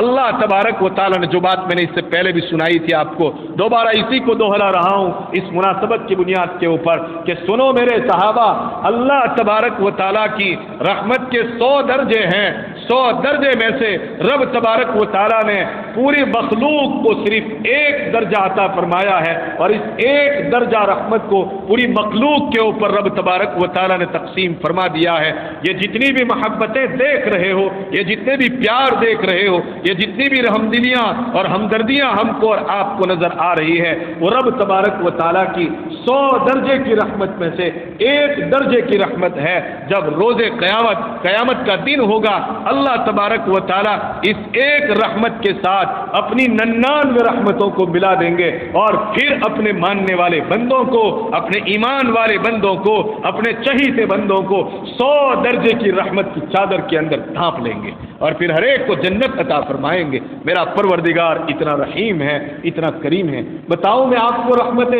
اللہ تبارک و تعالیٰ نے جو بات میں نے اس سے پہلے بھی سنائی تھی آپ کو، دوبارہ اسی کو دوہرا رہا ہوں اس مناسبت کی بنیاد کے اوپر کہ سنو میرے صحابہ، اللہ تبارک و تعالیٰ کی رحمت کے 100 درجے ہیں، 100 درجے میں سے رب تبارک و تعالیٰ نے پوری مخلوق کو صرف ایک درجہ عطا فرمایا ہے، اور اس ایک درجہ رحمت کو پوری مخلوق کے اوپر رب تبارک و تعالیٰ نے تقسیم فرما دیا ہے۔ یہ جتنی بھی محبتیں دیکھ رہے ہو، یہ جتنے بھی پیار دیکھ رہے ہو، یہ جتنی بھی رحمدلیاں اور ہمدردیاں ہم کو اور آپ کو نظر آ رہی ہے، وہ رب تبارک و تعالیٰ کی 100 درجے کی رحمت میں سے ایک درجے کی رحمت ہے۔ جب روز قیامت کا دن ہوگا، اللہ تبارک و تعالیٰ اس ایک رحمت کے ساتھ اپنی 99 رحمتوں کو ملا دیں گے، اور پھر اپنے ماننے والے بندوں کو، اپنے ایمان والے بندوں کو، اپنے چہیتے بندوں کو 100 درجے کی رحمت کی چادر کے اندر ڈھانپ لیں گے، اور پھر ہر ایک کو جنت عطا فرمائیں گے۔ میرا پروردگار اتنا رحیم ہے، اتنا کریم ہے۔ بتاؤں میں آپ کو رحمت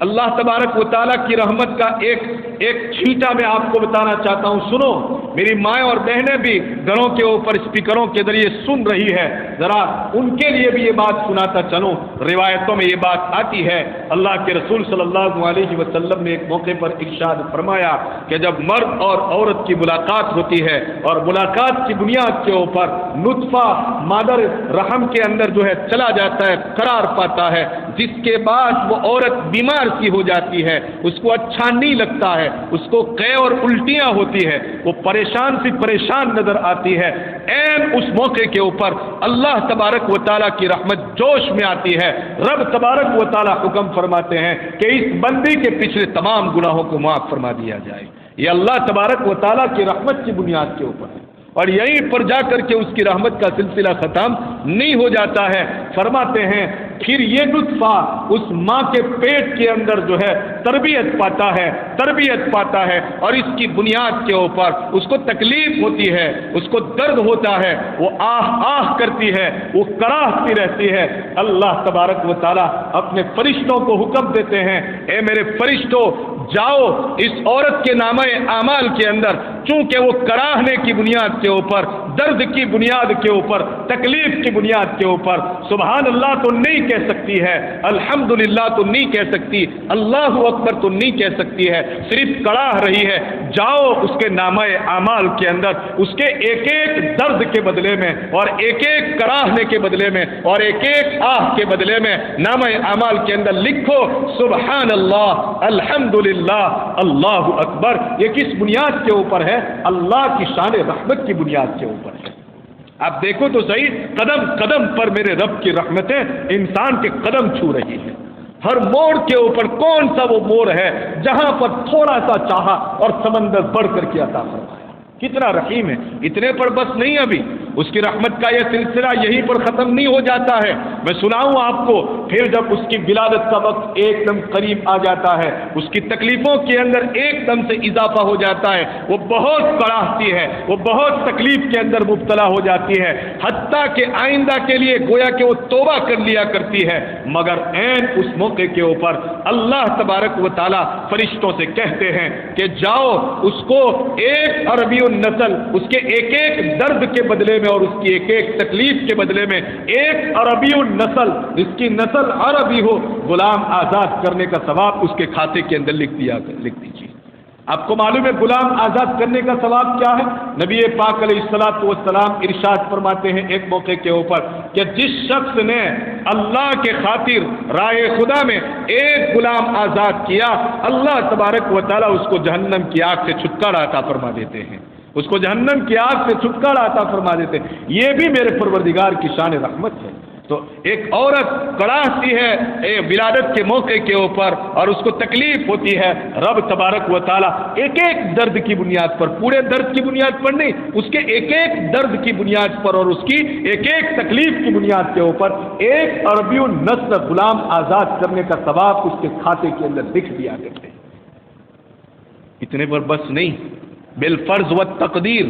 اللہ تبارک و تعالیٰ کی رحمت کا ایک چھینٹا میں آپ کو بتانا چاہتا ہوں، سنو۔ میری مائیں اور بہنیں بھی گھروں کے اوپر اسپیکروں کے ذریعے سن رہی ہے، ذرا ان کے لیے بھی یہ بات سناتا چلوں۔ روایتوں میں یہ بات آتی ہے، اللہ کے رسول صلی اللہ علیہ وسلم نے ایک موقع پر ارشاد فرمایا کہ جب مرد اور عورت کی ملاقات ہوتی ہے اور ملاقات کی بنیاد کے اوپر نطفہ مادر رحم کے اندر جو ہے چلا جاتا ہے، قرار پاتا ہے، جس کے بعد وہ عورت بیمار سی ہو جاتی ہے، اس کو اچھا نہیں لگتا ہے، اس کو قے اور الٹیاں ہوتی ہے، وہ پریشان نظر آتی ہے۔ عین اس موقع کے اوپر اللہ تبارک و تعالیٰ کی رحمت جوش میں آتی ہے، رب تبارک و تعالیٰ حکم فرماتے ہیں کہ اس بندی کے پچھلے تمام گناہوں کو معاف فرما دیا جائے۔ یہ اللہ تبارک و تعالیٰ کی رحمت کی بنیاد کے اوپر ہے، اور یہیں پر جا کر کے اس کی رحمت کا سلسلہ ختم نہیں ہو جاتا ہے۔ فرماتے ہیں پھر یہ نطفہ اس ماں کے پیٹ کے اندر جو ہے تربیت پاتا ہے، اور اس کی بنیاد کے اوپر اس کو تکلیف ہوتی ہے، اس کو درد ہوتا ہے، وہ آہ کرتی ہے، وہ کراہتی رہتی ہے۔ اللہ تبارک و تعالیٰ اپنے فرشتوں کو حکم دیتے ہیں، اے میرے فرشتوں، جاؤ اس عورت کے نامہ اعمال کے اندر، چونکہ وہ کراہنے کی بنیاد کے اوپر، درد کی بنیاد کے اوپر، تکلیف کی بنیاد کے اوپر سبحان اللہ تو نہیں کہہ سکتی ہے، الحمدللہ تو نہیں کہہ سکتی، اللہ اکبر تو نہیں کہہ سکتی ہے، صرف کڑاہ رہی ہے، جاؤ اس کے نامہ اعمال کے اندر اس کے ایک ایک درد کے بدلے میں اور ایک ایک کراہنے کے بدلے میں اور ایک ایک آہ کے بدلے میں نامہ اعمال کے اندر لکھو سبحان اللہ، الحمدللہ، اللہ اکبر۔ یہ کس بنیاد کے اوپر ہے؟ اللہ کی شان رحمت کی بنیاد کے اوپر ہے۔ آپ دیکھو تو صحیح، قدم قدم پر میرے رب کی رحمتیں انسان کے قدم چھو رہی ہیں۔ ہر موڑ کے اوپر کون سا وہ موڑ ہے جہاں پر تھوڑا سا چاہا اور سمندر بڑھ کر کے عطا فرمایا۔ کتنا رحیم ہے۔ اتنے پر بس نہیں، ابھی اس کی رحمت کا یہ سلسلہ یہیں پر ختم نہیں ہو جاتا ہے۔ میں سناؤں آپ کو، پھر جب اس کی ولادت کا وقت ایک دم قریب آ جاتا ہے، اس کی تکلیفوں کے اندر ایک دم سے اضافہ ہو جاتا ہے، وہ بہت کڑاہتی ہے، وہ بہت تکلیف کے اندر مبتلا ہو جاتی ہے، حتیٰ کہ آئندہ کے لیے گویا کہ وہ توبہ کر لیا کرتی ہے، مگر عین اس موقع کے اوپر اللہ تبارک و تعالیٰ فرشتوں سے کہتے ہیں کہ جاؤ اس کو ایک عربی النسل، اس کے ایک ایک درد کے بدلے میں اور اس کی ایک ایک تکلیف کے بدلے میں ایک عربی النسل، جس کی نسل عربی ہو، غلام آزاد کرنے کا ثواب اس کے کھاتے کے اندر لکھ دیجیے۔ آپ کو معلوم ہے غلام آزاد کرنے کا ثواب کیا ہے؟ نبی پاک علیہ الصلوۃ والسلام ارشاد فرماتے ہیں ایک موقع کے اوپر کہ جس شخص نے اللہ کے خاطر راہ خدا میں ایک غلام آزاد کیا، اللہ تبارک و تعالیٰ اس کو جہنم کی آگ سے چھٹکارا عطا فرما دیتے ہیں، اس کو جہنم کی آگ سے چھٹکارا عطا فرما دیتے ہیں۔ یہ بھی میرے پروردگار کی شان رحمت ہے۔ تو ایک عورت کڑاہتی ہے ولادت کے موقع کے اوپر اور اس کو تکلیف ہوتی ہے، رب تبارک و تعالیٰ ایک ایک درد کی بنیاد پر، پورے درد کی بنیاد پر نہیں، اس کے ایک ایک درد کی بنیاد پر اور اس کی ایک ایک تکلیف کی بنیاد کے اوپر ایک عربی النسل غلام آزاد کرنے کا ثواب اس کے کھاتے کے اندر لکھ دیا کرتے ہیں۔ اتنے پر بس نہیں، بالفرض و تقدیر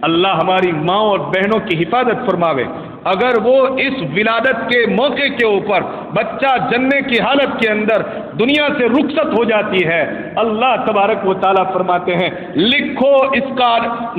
اللہ ہماری ماں اور بہنوں کی حفاظت فرماوے، اگر وہ اس ولادت کے موقع کے اوپر بچہ جننے کی حالت کے اندر دنیا سے رخصت ہو جاتی ہے، اللہ تبارک و تعالیٰ فرماتے ہیں لکھو اس کا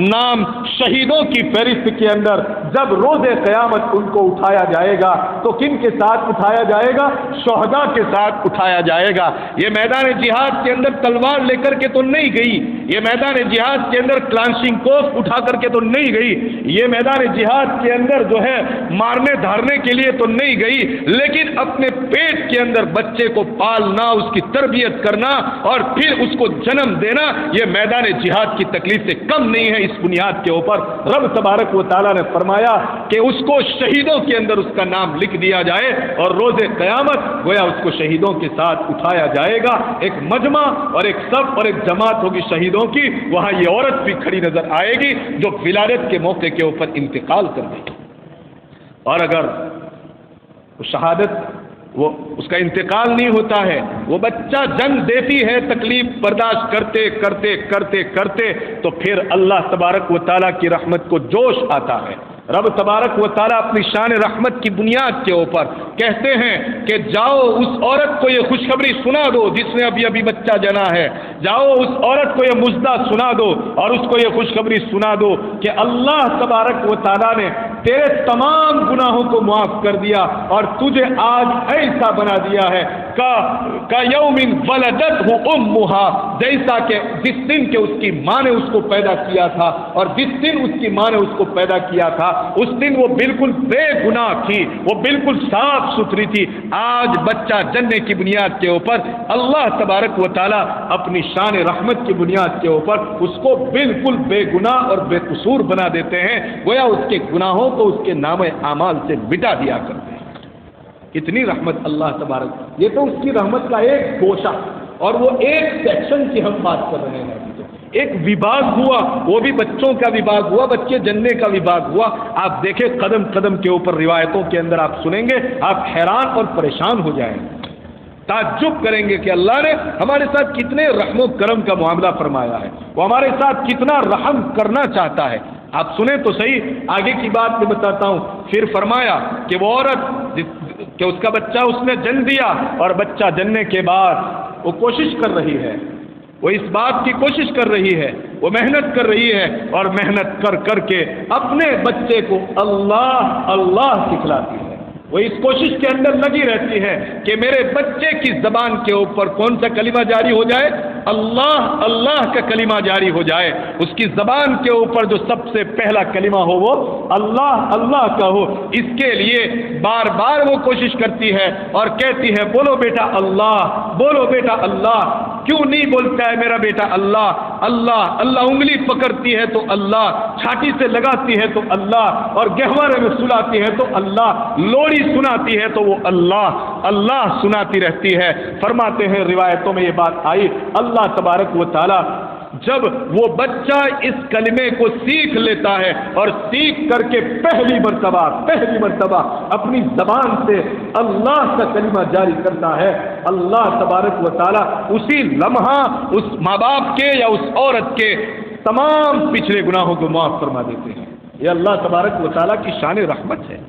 نام شہیدوں کی فہرست کے اندر، جب روز قیامت ان کو اٹھایا جائے گا تو کن کے ساتھ اٹھایا جائے گا؟ شہداء کے ساتھ اٹھایا جائے گا۔ یہ میدان جہاد کے اندر تلوار لے کر کے تو نہیں گئی، یہ میدان جہاد کے اندر کلاشنکوف اٹھا کر کے تو نہیں گئی، یہ میدان جہاد کے اندر جو ہے مارنے دھارنے کے لیے تو نہیں گئی، لیکن اپنے پیٹ کے اندر بچے کو پالنا، اس کی تربیت کرنا اور پھر اس کو جنم دینا، یہ میدان جہاد کی تکلیف سے کم نہیں ہے۔ اس بنیاد کے اوپر رب تبارک و تعالیٰ نے فرمایا کہ اس کو شہیدوں کے اندر اس کا نام لکھ دیا جائے اور روز قیامت گویا اس کو شہیدوں کے ساتھ اٹھایا جائے گا۔ ایک مجمع اور ایک صف اور ایک جماعت ہوگی شہیدوں کی، وہاں یہ عورت بھی کھڑی نظر آئے گی جو ولادت کے موقع کے اوپر انتقال کر گئی۔ اور اگر شہادت وہ اس کا انتقال نہیں ہوتا ہے، وہ بچہ جنم دیتی ہے تکلیف برداشت کرتے کرتے کرتے کرتے، تو پھر اللہ تبارک و تعالیٰ کی رحمت کو جوش آتا ہے۔ رب تبارک و تعالیٰ اپنی شان رحمت کی بنیاد کے اوپر کہتے ہیں کہ جاؤ اس عورت کو یہ خوشخبری سنا دو جس نے ابھی ابھی بچہ جنا ہے، جاؤ اس عورت کو یہ مژدہ سنا دو اور اس کو یہ خوشخبری سنا دو کہ اللہ تبارک و تعالیٰ نے تیرے تمام گناہوں کو معاف کر دیا اور تجھے آج ایسا بنا دیا ہے کا یوم ولدتہ امہا، جیسا کہ جس دن کہ اس کی ماں نے اس کو پیدا کیا تھا اور جس دن اس کی ماں نے اس کو پیدا کیا تھا اس دن وہ بالکل بے گناہ تھی، وہ بالکل صاف ستھری تھی۔ آج بچہ جننے کی بنیاد کے اوپر اللہ تبارک و تعالیٰ اپنی شان رحمت کی بنیاد کے اوپر اس کو بالکل بے گناہ اور بے قصور بنا دیتے ہیں، گویا اس کے گناہوں کو اس کے نام اعمال سے مٹا دیا کرتے ہیں۔ کتنی رحمت اللہ تبارک، یہ تو اس کی رحمت کا ایک گوشہ اور وہ ایک سیکشن کی ہم بات کر رہے ہیں۔ ایک وباگ ہوا، وہ بھی بچوں کا وباگ ہوا، بچے جننے کا وباگ ہوا۔ آپ دیکھیں قدم قدم کے اوپر روایتوں کے اندر آپ سنیں گے، آپ حیران اور پریشان ہو جائیں گے، تعجب کریں گے کہ اللہ نے ہمارے ساتھ کتنے رحم و کرم کا معاملہ فرمایا ہے، وہ ہمارے ساتھ کتنا رحم کرنا چاہتا ہے۔ آپ سنیں تو صحیح، آگے کی بات میں بتاتا ہوں۔ پھر فرمایا کہ وہ عورت کہ اس کا بچہ اس نے جن دیا اور بچہ جننے کے بعد وہ کوشش کر رہی ہے، وہ اس بات کی کوشش کر رہی ہے، وہ محنت کر رہی ہے اور محنت کر کر کے اپنے بچے کو اللہ اللہ سکھلاتی ہے۔ وہ اس کوشش کے اندر لگی رہتی ہے کہ میرے بچے کی زبان کے اوپر کون سا کلمہ جاری ہو جائے؟ اللہ اللہ کا کلمہ جاری ہو جائے، اس کی زبان کے اوپر جو سب سے پہلا کلمہ ہو وہ اللہ اللہ کا ہو۔ اس کے لیے بار بار وہ کوشش کرتی ہے اور کہتی ہے بولو بیٹا اللہ، بولو بیٹا اللہ۔ کیوں نہیں بولتا ہے میرا بیٹا اللہ اللہ اللہ؟ انگلی پکڑتی ہے تو اللہ، چھاتی سے لگاتی ہے تو اللہ، اور گہوارے میں سلاتی ہے تو اللہ، لوری سناتی ہے تو وہ اللہ اللہ سناتی رہتی ہے۔ فرماتے ہیں روایتوں میں یہ بات آئی، اللہ تبارک و تعالی جب وہ بچہ اس کلمے کو سیکھ لیتا ہے اور سیکھ کر کے پہلی مرتبہ اپنی زبان سے اللہ کا کلمہ جاری کرتا ہے، اللہ تبارک و تعالی اسی لمحہ اس ماں باپ کے یا اس عورت کے تمام پچھلے گناہوں کو معاف فرما دیتے ہیں۔ یہ اللہ تبارک و تعالی کی شان رحمت ہے۔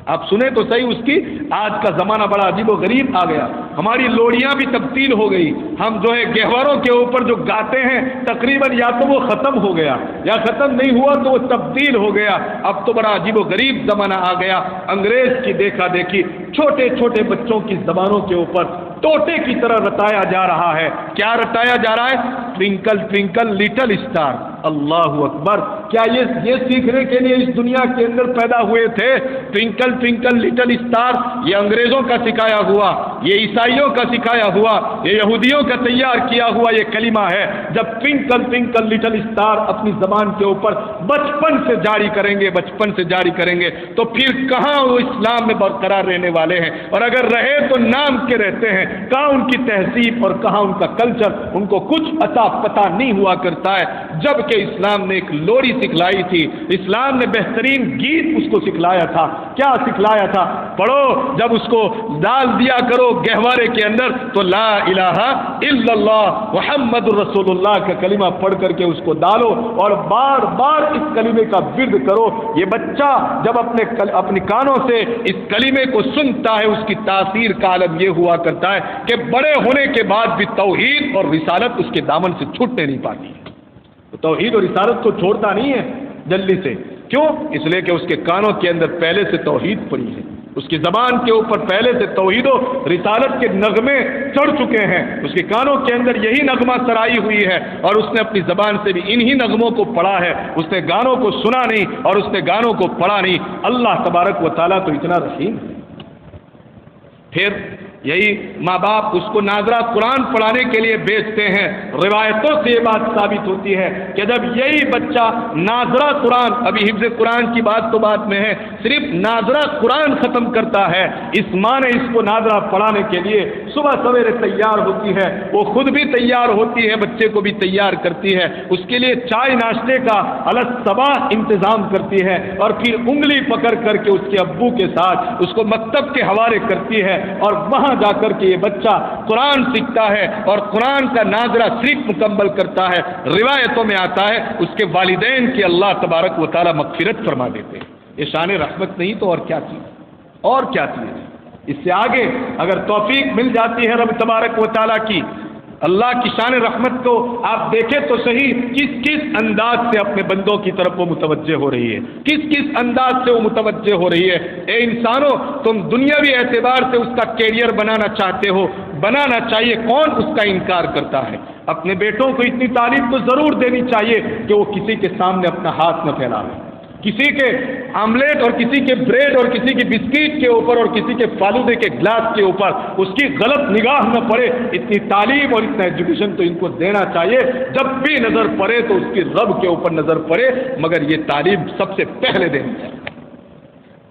آپ سنیں تو صحیح اس کی. آج کا زمانہ بڑا عجیب و غریب آ گیا. ہماری لوڑیاں بھی تبدیل ہو گئی. ہم جو ہے گہواروں کے اوپر جو گاتے ہیں تقریباً یا تو وہ ختم ہو گیا یا ختم نہیں ہوا تو وہ تبدیل ہو گیا. اب تو بڑا عجیب و غریب زمانہ آ گیا. انگریز کی دیکھا دیکھی چھوٹے چھوٹے بچوں کی زبانوں کے اوپر طوطے کی طرح رتایا جا رہا ہے. کیا رتایا جا رہا ہے؟ Twinkle twinkle little star. اللہ اکبر. کیا یہ سیکھنے کے لیے اس دنیا کے اندر پیدا ہوئے تھے؟ ٹوینکل ٹوینکل لٹل اسٹار یہ انگریزوں کا سکھایا ہوا، یہ عیسائیوں کا سکھایا ہوا، یہ یہودیوں کا تیار کیا ہوا یہ کلمہ ہے. جب ٹوینکل ٹوینکل لٹل اسٹار اپنی زبان کے اوپر بچپن سے جاری کریں گے تو پھر کہاں وہ اسلام میں برقرار رہنے والے ہیں؟ اور اگر رہے تو نام کے رہتے ہیں. کہاں ان کی تہذیب اور کہاں ان کا کلچر؟ ان کو کچھ عطا پتہ نہیں ہوا کرتا ہے. جبکہ اسلام نے ایک لوری سکھلائی تھی، اسلام نے بہترین گیت اس کو سکھلایا تھا. کیا سکھلایا تھا؟ پڑھو. جب اس کو ڈال دیا کرو گہوارے کے اندر تو لا الہ الا اللہ محمد الرسول اللہ کا کلمہ پڑھ کر کے اس کو ڈالو اور بار بار اس کلمے کا ورد کرو. یہ بچہ جب اپنے کانوں سے اس کلمے کو سنتا ہے اس کی تاثیر کا عالم یہ ہوا کرتا ہے کہ بڑے ہونے کے بعد بھی توحید اور رسالت اس کے دامن سے چھوٹنے نہیں پاتی. توحید اور رسالت کو چھوڑتا نہیں ہے جلدی سے. کیوں؟ اس لیے کہ اس کے کانوں کے اندر پہلے سے توحید پڑی ہے، اس کی زبان کے اوپر پہلے سے توحید و رسالت کے نغمے چڑھ چکے ہیں. اس کے کانوں کے اندر یہی نغمہ سرائی ہوئی ہے اور اس نے اپنی زبان سے بھی انہی نغموں کو پڑھا ہے. اس نے گانوں کو سنا نہیں اور اس نے گانوں کو پڑھا نہیں. اللہ تبارک و تعالیٰ تو اتنا رحیم ہے. پھر یہی ماں باپ اس کو ناظرہ قرآن پڑھانے کے لیے بھیجتے ہیں. روایتوں سے یہ بات ثابت ہوتی ہے کہ جب یہی بچہ ناظرہ قرآن، ابھی حفظ قرآن کی بات تو بات میں ہے، صرف ناظرہ قرآن ختم کرتا ہے، اس ماں نے اس کو ناظرہ پڑھانے کے لیے صبح سویرے تیار ہوتی ہے، وہ خود بھی تیار ہوتی ہے، بچے کو بھی تیار کرتی ہے، اس کے لیے چائے ناشتے کا الگ صبح انتظام کرتی ہے اور پھر انگلی پکڑ کر کے اس کے ابو کے ساتھ اس کو مکتب کے حوالے کرتی ہے اور وہاں جا کر کے یہ بچہ قرآن سیکھتا ہے اور قرآن کا ناظرہ صرف مکمل کرتا ہے. روایتوں میں آتا ہے اس کے والدین کی اللہ تبارک و تعالی مغفرت فرما دیتے ہیں. یہ شان رحمت نہیں تو اور کیا چیز؟ اور کیا چیز؟ اس سے آگے اگر توفیق مل جاتی ہے رب تبارک و تعالی کی، اللہ کی شان رحمت کو آپ دیکھیں تو صحیح کس کس انداز سے اپنے بندوں کی طرف وہ متوجہ ہو رہی ہے، کس کس انداز سے وہ متوجہ ہو رہی ہے. اے انسانوں، تم دنیاوی اعتبار سے اس کا کیریئر بنانا چاہتے ہو، بنانا چاہیے. کون اس کا انکار کرتا ہے؟ اپنے بیٹوں کو اتنی تعلیم تو ضرور دینی چاہیے کہ وہ کسی کے سامنے اپنا ہاتھ نہ پھیلاوے، کسی کے آملیٹ اور کسی کے بریڈ اور کسی کے بسکٹ کے اوپر اور کسی کے فالودے کے گلاس کے اوپر اس کی غلط نگاہ نہ پڑے. اتنی تعلیم اور اتنا ایجوکیشن تو ان کو دینا چاہیے. جب بھی نظر پڑے تو اس کی رب کے اوپر نظر پڑے، مگر یہ تعلیم سب سے پہلے دینی چاہیے.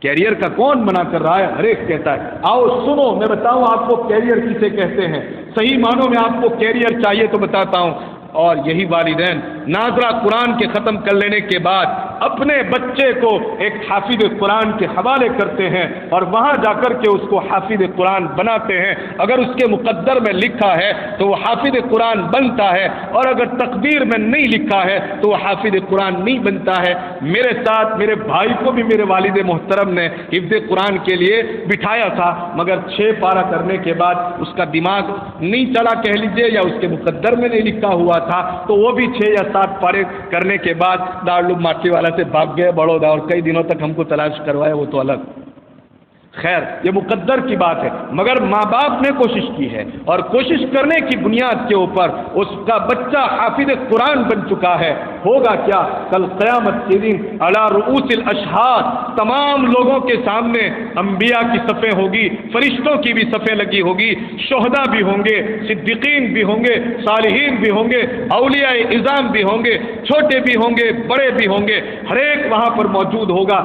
کیریئر کا کون منع کر رہا ہے؟ ہر ایک کہتا ہے. آؤ سنو، میں بتاؤں آپ کو کیریئر کسے کہتے ہیں. صحیح معنوں میں آپ کو کیریئر چاہیے تو بتاتا ہوں. اور یہی والدین ناظرہ قرآن کے ختم کر لینے کے بعد اپنے بچے کو ایک حافظ قرآن کے حوالے کرتے ہیں اور وہاں جا کر کے اس کو حافظ قرآن بناتے ہیں. اگر اس کے مقدر میں لکھا ہے تو وہ حافظ قرآن بنتا ہے اور اگر تقدیر میں نہیں لکھا ہے تو وہ حافظ قرآن نہیں بنتا ہے. میرے ساتھ میرے بھائی کو بھی میرے والد محترم نے حفظ قرآن کے لیے بٹھایا تھا، مگر 6 پارہ کرنے کے بعد اس کا دماغ نہیں چلا کہہ لیجیے، یا اس کے مقدر میں نہیں لکھا ہوا تھا، تو وہ بھی 6 یا 7 پارے کرنے کے بعد دارالعلوم ماٹھی والا سے بھاگ گئے بڑودہ اور کئی دنوں تک ہم کو تلاش کروائے. وہ تو الگ. خیر، یہ مقدر کی بات ہے، مگر ماں باپ نے کوشش کی ہے اور کوشش کرنے کی بنیاد کے اوپر اس کا بچہ حافظ قرآن بن چکا ہے. ہوگا کیا؟ کل قیامت کے دن علی رؤوس الاشہاد تمام لوگوں کے سامنے انبیاء کی صفیں ہوگی، فرشتوں کی بھی صفیں لگی ہوگی، شہداء بھی ہوں گے، صدیقین بھی ہوں گے، صالحین بھی ہوں گے، اولیاء اعظام بھی ہوں گے، چھوٹے بھی ہوں گے، بڑے بھی ہوں گے. ہر ایک وہاں پر موجود ہوگا.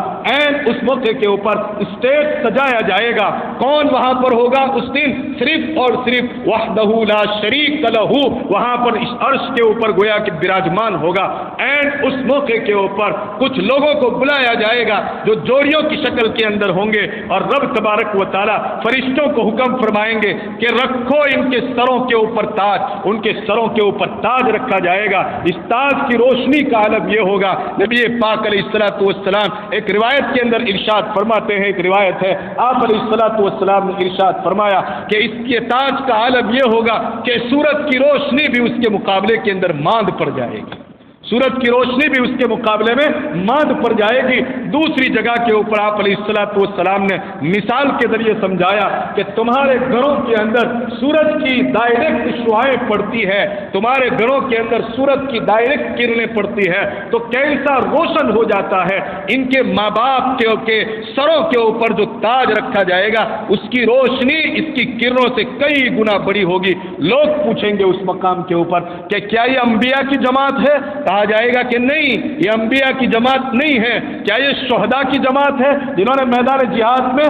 اس موقع کے اوپر اسٹیج سجایا جائے گا. کون وہاں پر ہوگا اس دن؟ صرف اور صرف وحدہ لا شریک لہ. وہاں پر عرش کے اوپر گویا کہ براجمان ہوگا. اینڈ اس موقع کے اوپر کچھ لوگوں کو بلایا جائے گا جو جوڑیوں کی شکل کے اندر ہوں گے، اور رب تبارک و تعالیٰ فرشتوں کو حکم فرمائیں گے کہ رکھو ان کے سروں کے اوپر تاج، ان کے سروں کے اوپر تاج رکھا جائے گا۔ اس تاج کی روشنی کا عالم یہ ہوگا، نبی پاک علیہ الصلوۃ والسلام ایک روایت کے اندر ارشاد فرماتے ہیں، ایک روایت ہے آپ علیہ الصلوۃ والسلام نے ارشاد فرمایا کہ اس کے تاج کا عالم یہ ہوگا کہ سورج کی روشنی بھی اس کے مقابلے کے اندر ماند پڑ جائے گی، سورج کی روشنی بھی اس کے مقابلے میں ماند پڑ جائے گی۔ دوسری جگہ کے اوپر آپ علیہ الصلوۃ والسلام نے مثال کے ذریعے سمجھایا کہ تمہارے گھروں کے اندر سورج کی ڈائریکٹ شعاعیں پڑتی ہے، تمہارے گھروں کے اندر سورج کی ڈائریکٹ کرنیں پڑتی ہے تو کیسا روشن ہو جاتا ہے۔ ان کے ماں باپ کے سروں کے اوپر جو تاج رکھا جائے گا اس کی روشنی اس کی کرنوں سے کئی گنا بڑی ہوگی۔ لوگ پوچھیں گے اس مقام کے اوپر کہ کیا یہ انبیاء کی جماعت ہے؟ کہا جائے گا کہ نہیں، یہ انبیاء کی جماعت نہیں ہے۔ کیا یہ شہداء کی جماعت ہے جنہوں نے میدان جہاد میں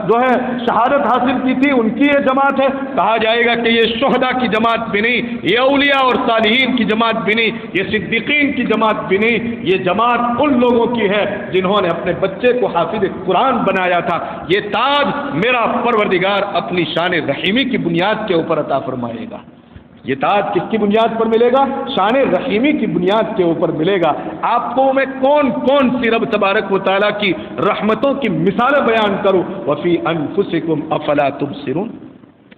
جو ہے شہادت حاصل کی تھی، ان کی یہ جماعت ہے؟ کہا جائے گا کہ یہ شہداء کی جماعت بھی نہیں، یہ اولیاء اور صالحین کی جماعت بھی نہیں، یہ صدیقین کی جماعت بھی نہیں، یہ جماعت ان لوگوں کی ہے جنہوں نے اپنے بچے کو حافظ قرآن بنایا تھا۔ یہ تاج میرا پروردگار اپنی شان رحیمی کی بنیاد کے اوپر عطا فرمائے گا۔ یہ تاج کس کی بنیاد پر ملے گا؟ شان رحیمی کی بنیاد کے اوپر ملے گا۔ آپ کو میں کون کون سی رب تبارک و تعالیٰ کی رحمتوں کی مثالیں بیان کروں؟ وفی انفسکم افلا تبصرون،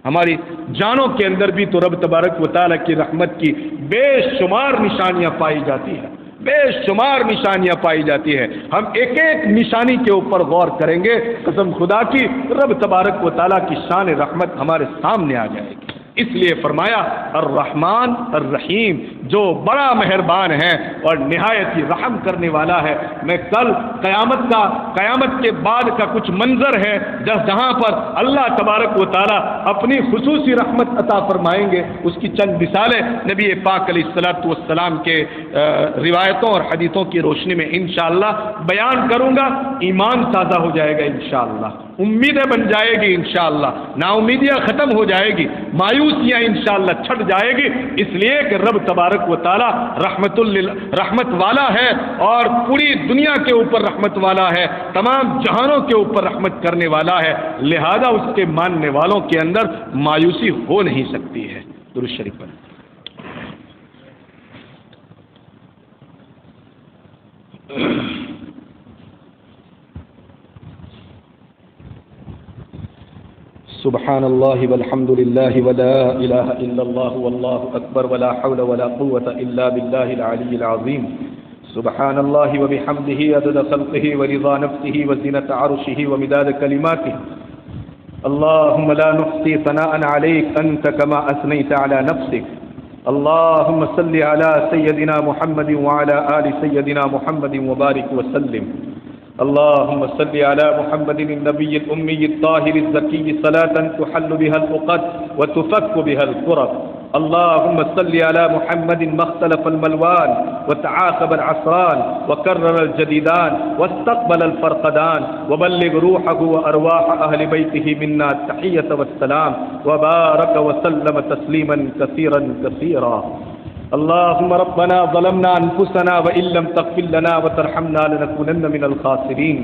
ہماری جانوں کے اندر بھی تو رب تبارک و تعالیٰ کی رحمت کی بے شمار نشانیاں پائی جاتی ہیں، بے شمار نشانیاں پائی جاتی ہے۔ ہم ایک ایک نشانی کے اوپر غور کریں گے، قسم خدا کی رب تبارک و تعالیٰ کی شان رحمت ہمارے سامنے آ جائے گی۔ اس لیے فرمایا الرحمن الرحیم، جو بڑا مہربان ہے اور نہایت ہی رحم کرنے والا ہے۔ میں کل قیامت کے بعد کا کچھ منظر ہے جہاں پر اللہ تبارک و تعالیٰ اپنی خصوصی رحمت عطا فرمائیں گے، اس کی چند مثالیں نبی پاک علیہ الصلوۃ والسلام کے روایتوں اور حدیثوں کی روشنی میں انشاءاللہ بیان کروں گا۔ ایمان تازہ ہو جائے گا انشاءاللہ، امیدیں بن جائے گی انشاءاللہ، نا امیدیاں ختم ہو جائے گی، مایوسیاں انشاءاللہ چھٹ جائے گی، اس لیے کہ رب تبارک و تعالی رحمت والا ہے اور پوری دنیا کے اوپر رحمت والا ہے، تمام جہانوں کے اوپر رحمت کرنے والا ہے، لہذا اس کے ماننے والوں کے اندر مایوسی ہو نہیں سکتی ہے۔ درود شریف پر سبحان اللہ والحمد للہ ولا الہ الا اللہ واللہ اکبر ولا حول ولا قوة الا باللہ العلی العظیم۔ سبحان اللہ وبحمدہ عدد خلقہ ورضا نفسہ وزنة عرشہ ومداد کلماتہ۔ اللہم لا نحصی ثناء علیک انت کما اثنیت علی نفسک۔ اللہم صل علی سیدنا محمد وعلى آل سیدنا محمد وبارک وسلم۔ اللهم صل على محمد النبي الأمي الطاهر الزكي صلاة تحل بها العقد وتفك بها الكرب۔ اللهم صل على محمد ما اختلف الملوان وتعاقب العصران وكرر الجديدان واستقبل الفرقدان، وبلغ روحه وأرواح أهل بيته منا التحية والسلام، وبارك وسلم تسليما كثيرا كثيرا۔ اللهم ربنا ظلمنا أنفسنا وإن لم تغفر لنا وترحمنا لنكونن من الخاسرين۔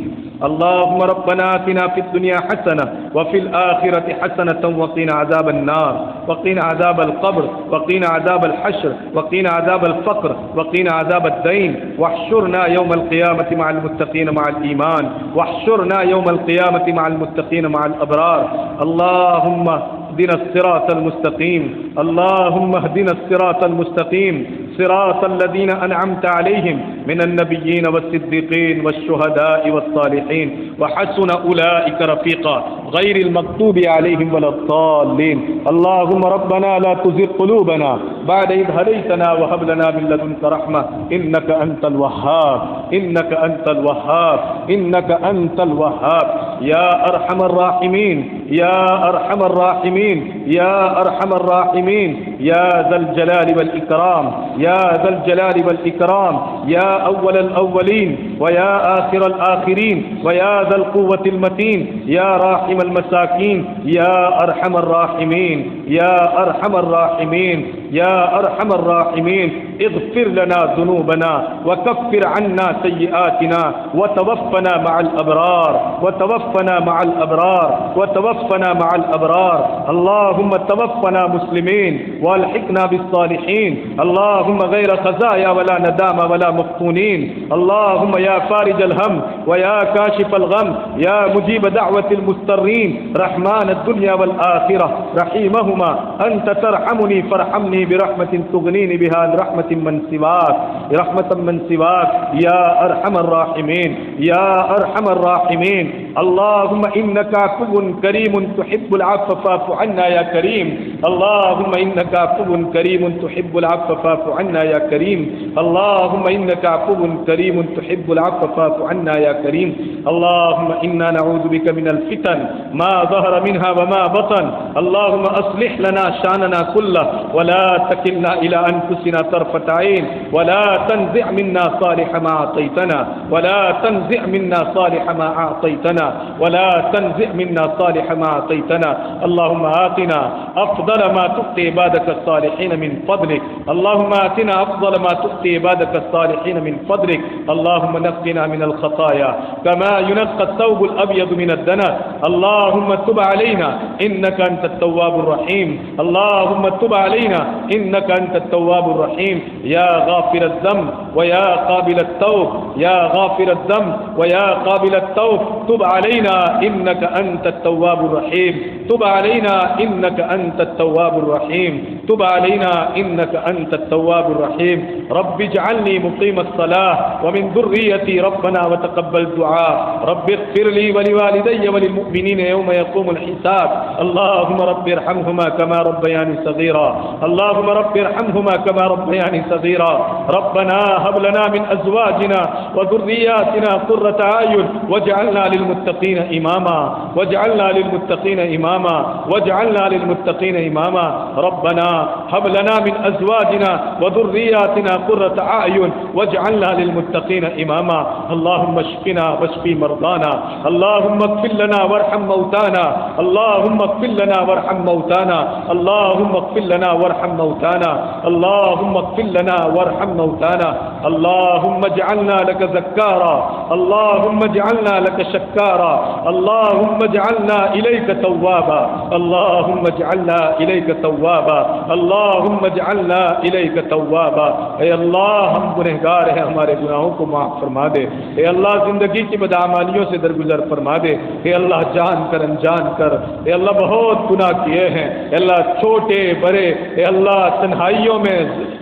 اللهم ربنا آتنا في الدنيا حسنة وفي الآخرة حسنة وقنا عذاب النار وقنا عذاب القبر وقنا عذاب الحشر وقنا عذاب الفقر وقنا عذاب الدين، واحشرنا يوم القيامة مع المتقين مع الإيمان، واحشرنا يوم القيامة مع المتقين مع الأبرار۔ اللهم اهدنا الصراط المستقيم، اللهم اهدنا الصراط المستقيم، صراط الذين أنعمت عليهم من النبيين والصديقين والشهداء والصالحين وحسن أولئك رفيقا، غير المغضوب عليهم ولا الضالين۔ اللهم ربنا لا تزغ قلوبنا بعد إذ هديتنا وهب لنا من لدنك رحمة إنك أنت الوهاب، إنك أنت الوهاب، إنك أنت الوهاب۔ يا أرحم الراحمين، یا ارحم الراحمین یا ارحم الراحمین یا ذا الجلال والاکرام یا ذا الجلال والاکرام یا اول الاولین ویا آخر الآخرین ویا ذا القوة المتین یا راحم المساکین یا ارحم الراحمین یا ارحم الراحمین یا ارحم الراحمین اغفر لنا ذنوبنا وكفر عنا سيئاتنا وتوفنا مع الأبرار وتوفنا مع الأبرار وتوفنا مع الأبرار اللهم توفنا مسلمين والحقنا بالصالحين اللهم غير خزايا ولا ندامة ولا مفتونين اللهم يا فارج الهم ويا كاشف الغم يا مجيب دعوة المضطرين رحمن الدنيا والآخرة رحيمهما أنت ترحمني فارحمني برحمة تغنيني بها عن رحمة من سواك رحمة من سواك يا أرحم الراحمين يا أرحم الراحمين اللهم إنك عفو كريم تحب العفو فاعف عنا يا كريم اللهم إنك عفو كريم تحب العفو فاعف عنا يا كريم اللهم إنك عفو كريم تحب العفو فاعف عنا يا كريم اللهم إنا نعوذ بك من الفتن ما ظهر منها وما بطن اللهم أصلح لنا شأننا كله ولا تكلنا إلى أنفسنا طرفة عين ولا تنزع منا صالح ما أعطيتنا ولا تنزع منا صالح ما أعطيتنا ولا تنزع منا صالح ما أعطيتنا اللهم آتنا أفضل ما تؤتي عبادك الصالحين من فضلك اللهم آتنا أفضل ما تؤتي عبادك الصالحين من فضلك اللهم نقنا من الخطايا كما ينقى الثوب الأبيض من الدنس اللهم تب علينا إنك أنت التواب الرحيم اللهم تب علينا إنك أنت التواب الرحيم يا غافر الذنب ويا قابل التوب يا غافر الذنب ويا قابل التوب تب علينا إنك أنت التواب الرحيم تب علينا إنك أنت التواب الرحيم تب علينا إنك أنت التواب الرحيم رب اجعلني مقيم الصلاة ومن ذريتي ربنا وتقبل دعاء رب اغفر لي ولوالدي وللمؤمنين يوم يقوم الحساب اللهم رب ارحمهما كما ربياني صغيرا اللهم رب ارحمهما كما ربياني صغيرا ربنا هب لنا من أزواجنا وذرياتنا قرة أعين واجعلنا للمتقين إماما واجعلنا للمتقين إماما واجعلنا للمتقين إماما ربنا هب لنا من أزواجنا وذرياتنا قرة أعين واجعلنا للمتقين إماما اللهم اشفنا واشف مرضانا اللهم اغفر لنا وارحم موتانا اللهم اغفر لنا وارحم موتانا اللهم اغفر لنا وارحم موتانا اللهم اغفر لنا وارحم موتانا اللهم اجعلنا لك ذكارا اللهم اجعلنا لك شكارا اللهم اجعلنا إليك توابا اللهم اجعلنا إليك توابا اللهم اجعلنا إليك توابا اے اللہ ہم گنہگار ہیں ہمارے گناہوں کو معاف فرما دے اے اللہ زندگی کی بدعمالیوں سے درگزر فرما دے اے اللہ جان کر انجان کر اے اللہ بہت گناہ کیے ہیں اے اللہ چھوٹے بڑے اے اللہ تنہائیوں میں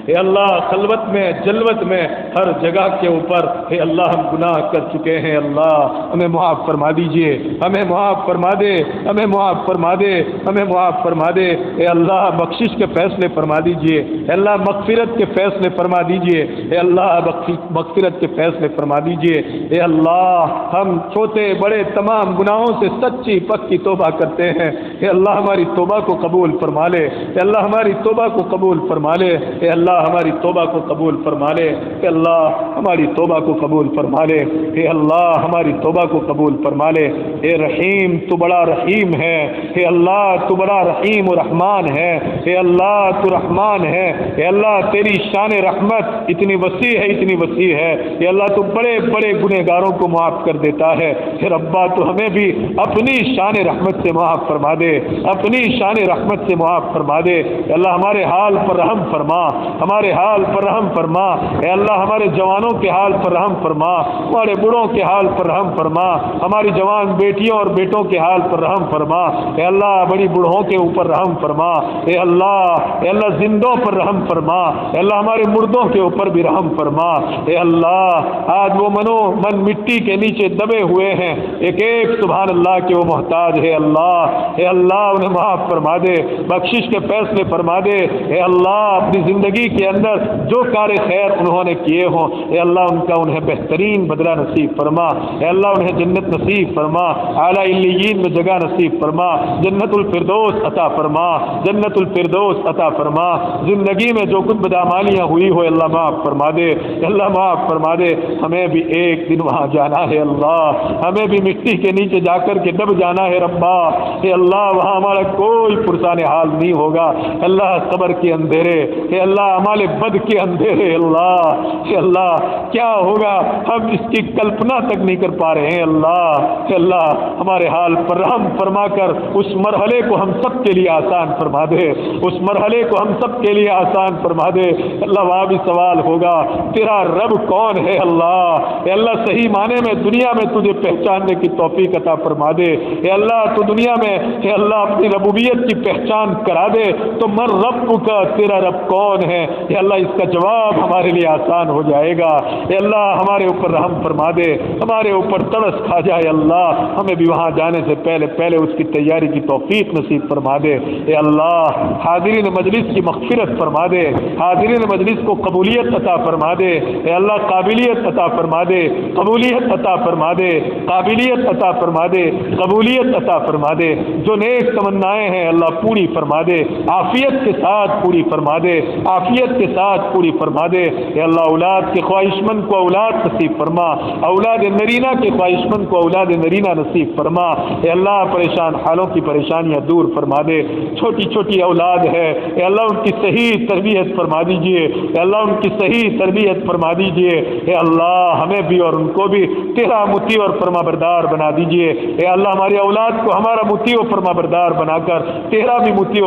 اے اللہ خلوت میں جلوت میں ہر جگہ کے اوپر اے اللہ ہم گناہ کر چکے ہیں اللہ ہمیں معاف فرما دیجئے ہمیں معاف فرما دے ہمیں معاف فرما دے ہمیں معاف فرما دے اے اللہ بخشش کے فیصلے فرما دیجئے اے اللہ مغفرت کے فیصلے فرما دیجئے اے اللہ مغفرت کے فیصلے فرما دیجئے اے اللہ ہم چھوٹے بڑے تمام گناہوں سے سچی پکی توبہ کرتے ہیں اے اللہ ہماری توبہ کو قبول فرما لے اے اللہ ہماری توبہ کو قبول فرما لے اے اللہ ہماری توبہ کو قبول فرما لے اے اللہ ہماری توبہ کو قبول فرما لے اے اللہ ہماری توبہ کو قبول فرما لے اے رحیم تو بڑا رحیم ہے اے اللہ تو بڑا رحیم و رحمان ہے اے اللہ تو رحمان ہے اے اللہ تیری شان رحمت اتنی وسیع ہے اتنی وسیع ہے اے اللہ تو بڑے بڑے گنہگاروں کو معاف کر دیتا ہے اے ربا تو ہمیں بھی اپنی شان رحمت سے معاف فرما دے اپنی شان رحمت سے معاف فرما دے اے اللہ ہمارے حال پر رحم فرما ہمارے حال پر رحم فرما اے اللہ ہمارے جوانوں کے حال پر رحم فرما ہمارے بڑوں کے حال پر رحم فرما ہماری جوان بیٹیوں اور بیٹوں کے حال پر رحم فرما اے اللہ بڑی بوڑھوں کے اوپر رحم فرما اے اللہ زندوں پر رحم فرما اے اللہ ہمارے مردوں کے اوپر بھی رحم فرما اے اللہ آج وہ من مٹی کے نیچے دبے ہوئے ہیں ایک ایک سبحان اللہ کے وہ محتاج ہے اللہ اے اللہ انہیں معاف فرما دے بخشش کے فیصلے فرما دے اے اللہ اپنی زندگی کے اندر جو کار خیر انہوں نے کیے ہوں اے اللہ ان کا انہیں بہترین بدلہ نصیب فرما اے اللہ انہیں جنت نصیب فرما اعلیٰ علیین میں جگہ جگہ نصیب فرما، جنت الفردوس عطا فرما، جنت الفردوس عطا فرما۔ زندگی میں جو کچھ بدعمالیاں ہوئی ہو اللہ معاف فرما دے، اللہ معاف فرما دے۔ ہمیں بھی ایک دن وہاں جانا ہے اللہ، ہمیں بھی مٹی کے نیچے جا کر کے دب جانا ہے ربا۔ اے اللہ وہاں ہمارا کوئی پرسان حال نہیں ہوگا، اللہ قبر کے اندھیرے، اے اللہ اعمال بد کے اندھیرے، اللہ اے اللہ کیا ہوگا ہم اس کی کلپنا تک نہیں کر پا رہے ہیں اللہ۔ اے اللہ ہمارے حال پر رحم فرما کر اس مرحلے کو ہم سب کے لیے آسان فرما دے، اس مرحلے کو ہم سب کے لیے آسان فرما دے۔ اللہ وہاں بھی سوال ہوگا تیرا رب کون ہے اللہ؟ اے اللہ صحیح معنی میں دنیا میں تجھے پہچاننے کی توفیق عطا فرما دے۔ اے اللہ تو دنیا میں اے اللہ اپنی ربوبیت کی پہچان کرا دے تو من رب کا، تیرا رب کون ہے؟ اے اللہ اس کا جواب ہمارے لیے آسان ہو جائے گا۔ اے اللہ ہمارے اوپر رحم فرما دے، ہمارے اوپر ترس کھا جائے اللہ، ہمیں بھی وہاں جانے سے پہلے اس کی تیاری کی توفیق نصیب فرما دے۔ اے اللہ حاضرین مجلس کی مغفرت فرما دے، حاضرین مجلس کو قبولیت عطا فرما دے۔ اے اللہ قابلیت عطا فرما دے، قبولیت عطا فرما دے، قابلیت عطا فرما دے، قبولیت عطا فرما دے۔ جو نیک تمنائیں ہیں اللہ پوری فرما دے، عافیت کے ساتھ پوری فرما دے، عافیت کے ساتھ پوری فرما دے۔ اے اللہ اولاد کے خواہش مند کو اولاد نصیب فرما، اولاد نرینہ کے خواہش مند کو اولاد نرینہ نصیب فرما۔ اے اللہ پریشان حالوں کی پریشانیاں دور فرما دے۔ چھوٹی چھوٹی اولاد ہے اے اللہ ان کی صحیح تربیت فرما دیجئے، اے اللہ ان کی صحیح تربیت فرما دیجئے۔ اے اللہ ہمیں بھی اور ان کو بھی تیرا مطیع اور فرما بردار بنا دیجئے۔ اے اللہ ہماری اولاد کو ہمارا مطیع و فرما بردار بنا کر تیرا بھی مطیع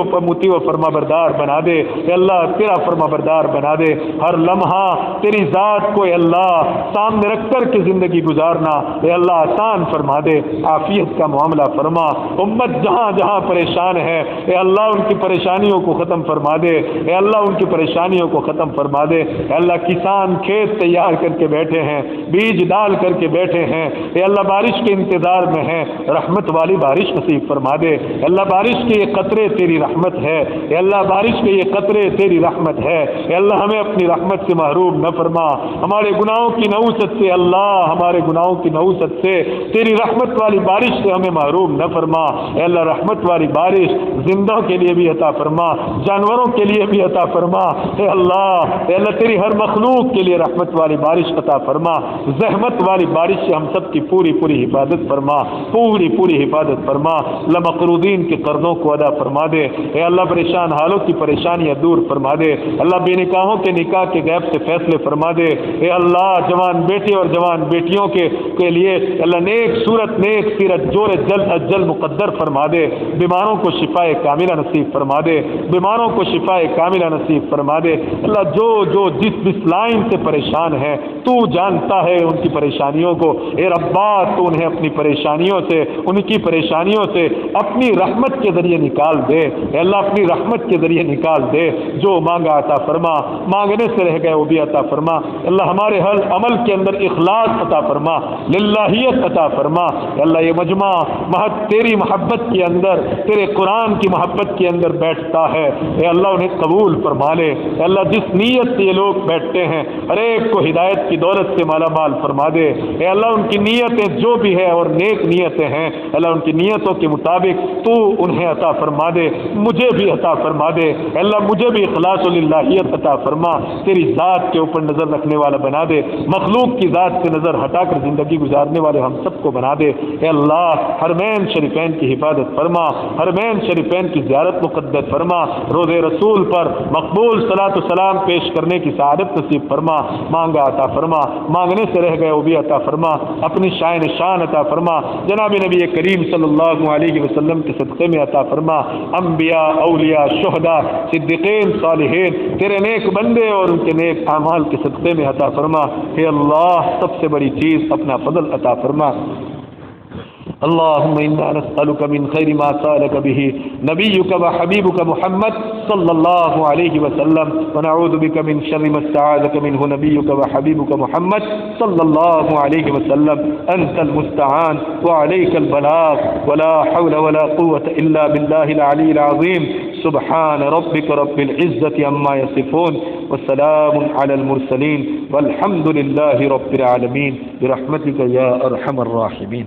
و فرما بردار بنا دے۔ اے اللہ تیرا فرما بردار بنا دے۔ ہر لمحہ تیری ذات کو اے اللہ سامنے رکھ کر کے زندگی گزارنا اے اللہ آسان فرما دے، عافیت کا معاملہ فرما۔ امت جہاں جہاں پریشان ہے اے اللہ ان کی پریشانیوں کو ختم فرما دے، اے اللہ ان کی پریشانیوں کو ختم فرما دے۔ اے اللہ کسان کھیت تیار کر کے بیٹھے ہیں، بیج ڈال کر کے بیٹھے ہیں، اے اللہ بارش کے انتظار میں ہیں، رحمت والی بارش نصیب فرما دے۔ اے اللہ بارش کے یہ قطرے تیری رحمت ہے، اے اللہ بارش کے یہ قطرے تیری رحمت ہے۔ اے اللہ ہمیں اپنی رحمت سے محروم نہ فرما، ہمارے گناہوں کی نحوست سے اللہ ہمارے گناہوں کی نحوست سے تیری رحمت والی بارش سے ہمیں محروم نہ فرما۔ اے اللہ رحمت والی بارش زندوں کے لیے بھی عطا فرما، جانوروں کے لیے بھی عطا فرما۔ اے اللہ تیری ہر مخلوق کے لیے رحمت والی بارش عطا فرما، زحمت والی بارش سے ہم سب کی پوری پوری حفاظت فرما، پوری پوری حفاظت فرما۔ اللہ مقروضین کے قرضوں کو ادا فرما دے، اے اللہ پریشان حالوں کی پریشانیاں دور فرما دے۔ اللہ بے نکاحوں کے نکاح کے غیب سے فیصلے فرما دے۔ اے اللہ جوان بیٹے اور جوان بیٹیوں کے لیے اللہ نیک صورت نیک سیرت جور جلد اجل مقدر فرما دے۔ بیماروں کو شفاء کاملہ نصیب فرما دے، بیماروں کو شفاء کاملہ نصیب فرما دے۔ اللہ جو جس لائن سے پریشان ہے تو جانتا ہے ان کی پریشانیوں کو، اے ربا تو انہیں اپنی پریشانیوں سے ان کی پریشانیوں سے اپنی رحمت کے ذریعے نکال دے۔ اے اللہ اپنی رحمت کے ذریعے نکال دے، جو مانگا عطا فرما، مانگنے سے رہ گئے وہ بھی عطا فرما۔ اللہ ہمارے ہر عمل کے اندر اخلاص عطا فرما، للہیت عطا فرما۔ اے اللہ یہ مجمع محض تیری محبت کے اندر، تیرے قرآن کی محبت کے اندر بیٹھتا ہے، اے اللہ انہیں قبول فرما لے۔ اے اللہ جس نیت سے یہ لوگ بیٹھتے ہیں ہر ایک کو ہدایت کی دولت سے مالا مال فرما دے۔ اے اللہ ان کی نیتیں جو بھی ہے اور نیک نیتیں ہیں اللہ ان کی نیتوں کے مطابق تو انہیں عطا فرما دے، مجھے بھی عطا فرما دے۔ اے اللہ مجھے بھی اخلاص و للہیت عطا فرما، تیری ذات کے اوپر نظر رکھنے والا بنا دے، مخلوق کی ذات سے نظر ہٹا کر زندگی گزارنے والے ہم سب کو بنا دے۔ اے اللہ حرمین شریفین کی حفاظت فرما، حرمین شریفین کی زیارت مقدس فرما، روض رسول پر مقبول صلاۃ و سلام پیش کرنے کی سعادت نصیب فرما۔ مانگا عطا فرما، مانگنے سے رہ گئے وہ بھی عطا فرما، اپنی شان عطا فرما، جناب نبی کریم صلی اللہ علیہ وسلم کے صدقے میں عطا فرما۔ انبیاء اولیاء شہداء صدیقین صالحین تیرے نیک بندے اور ان کے نیک اعمال کے صدقے میں عطا فرما۔ اے اللہ سب سے بڑی چیز اپنا فضل عطا فرما۔ اللهم إنا نسألك من خير ما سألك به نبيك وحبيبك محمد صلى الله عليه وسلم ونعوذ بك من شر ما استعاذك منه نبيك وحبيبك محمد صلى الله عليه وسلم أنت المستعان وعليك البلاغ ولا حول ولا قوة إلا بالله العلي العظيم سبحان ربك رب العزة عما يصفون والسلام على المرسلين والحمد لله رب العالمين برحمتك يا أرحم الراحمين.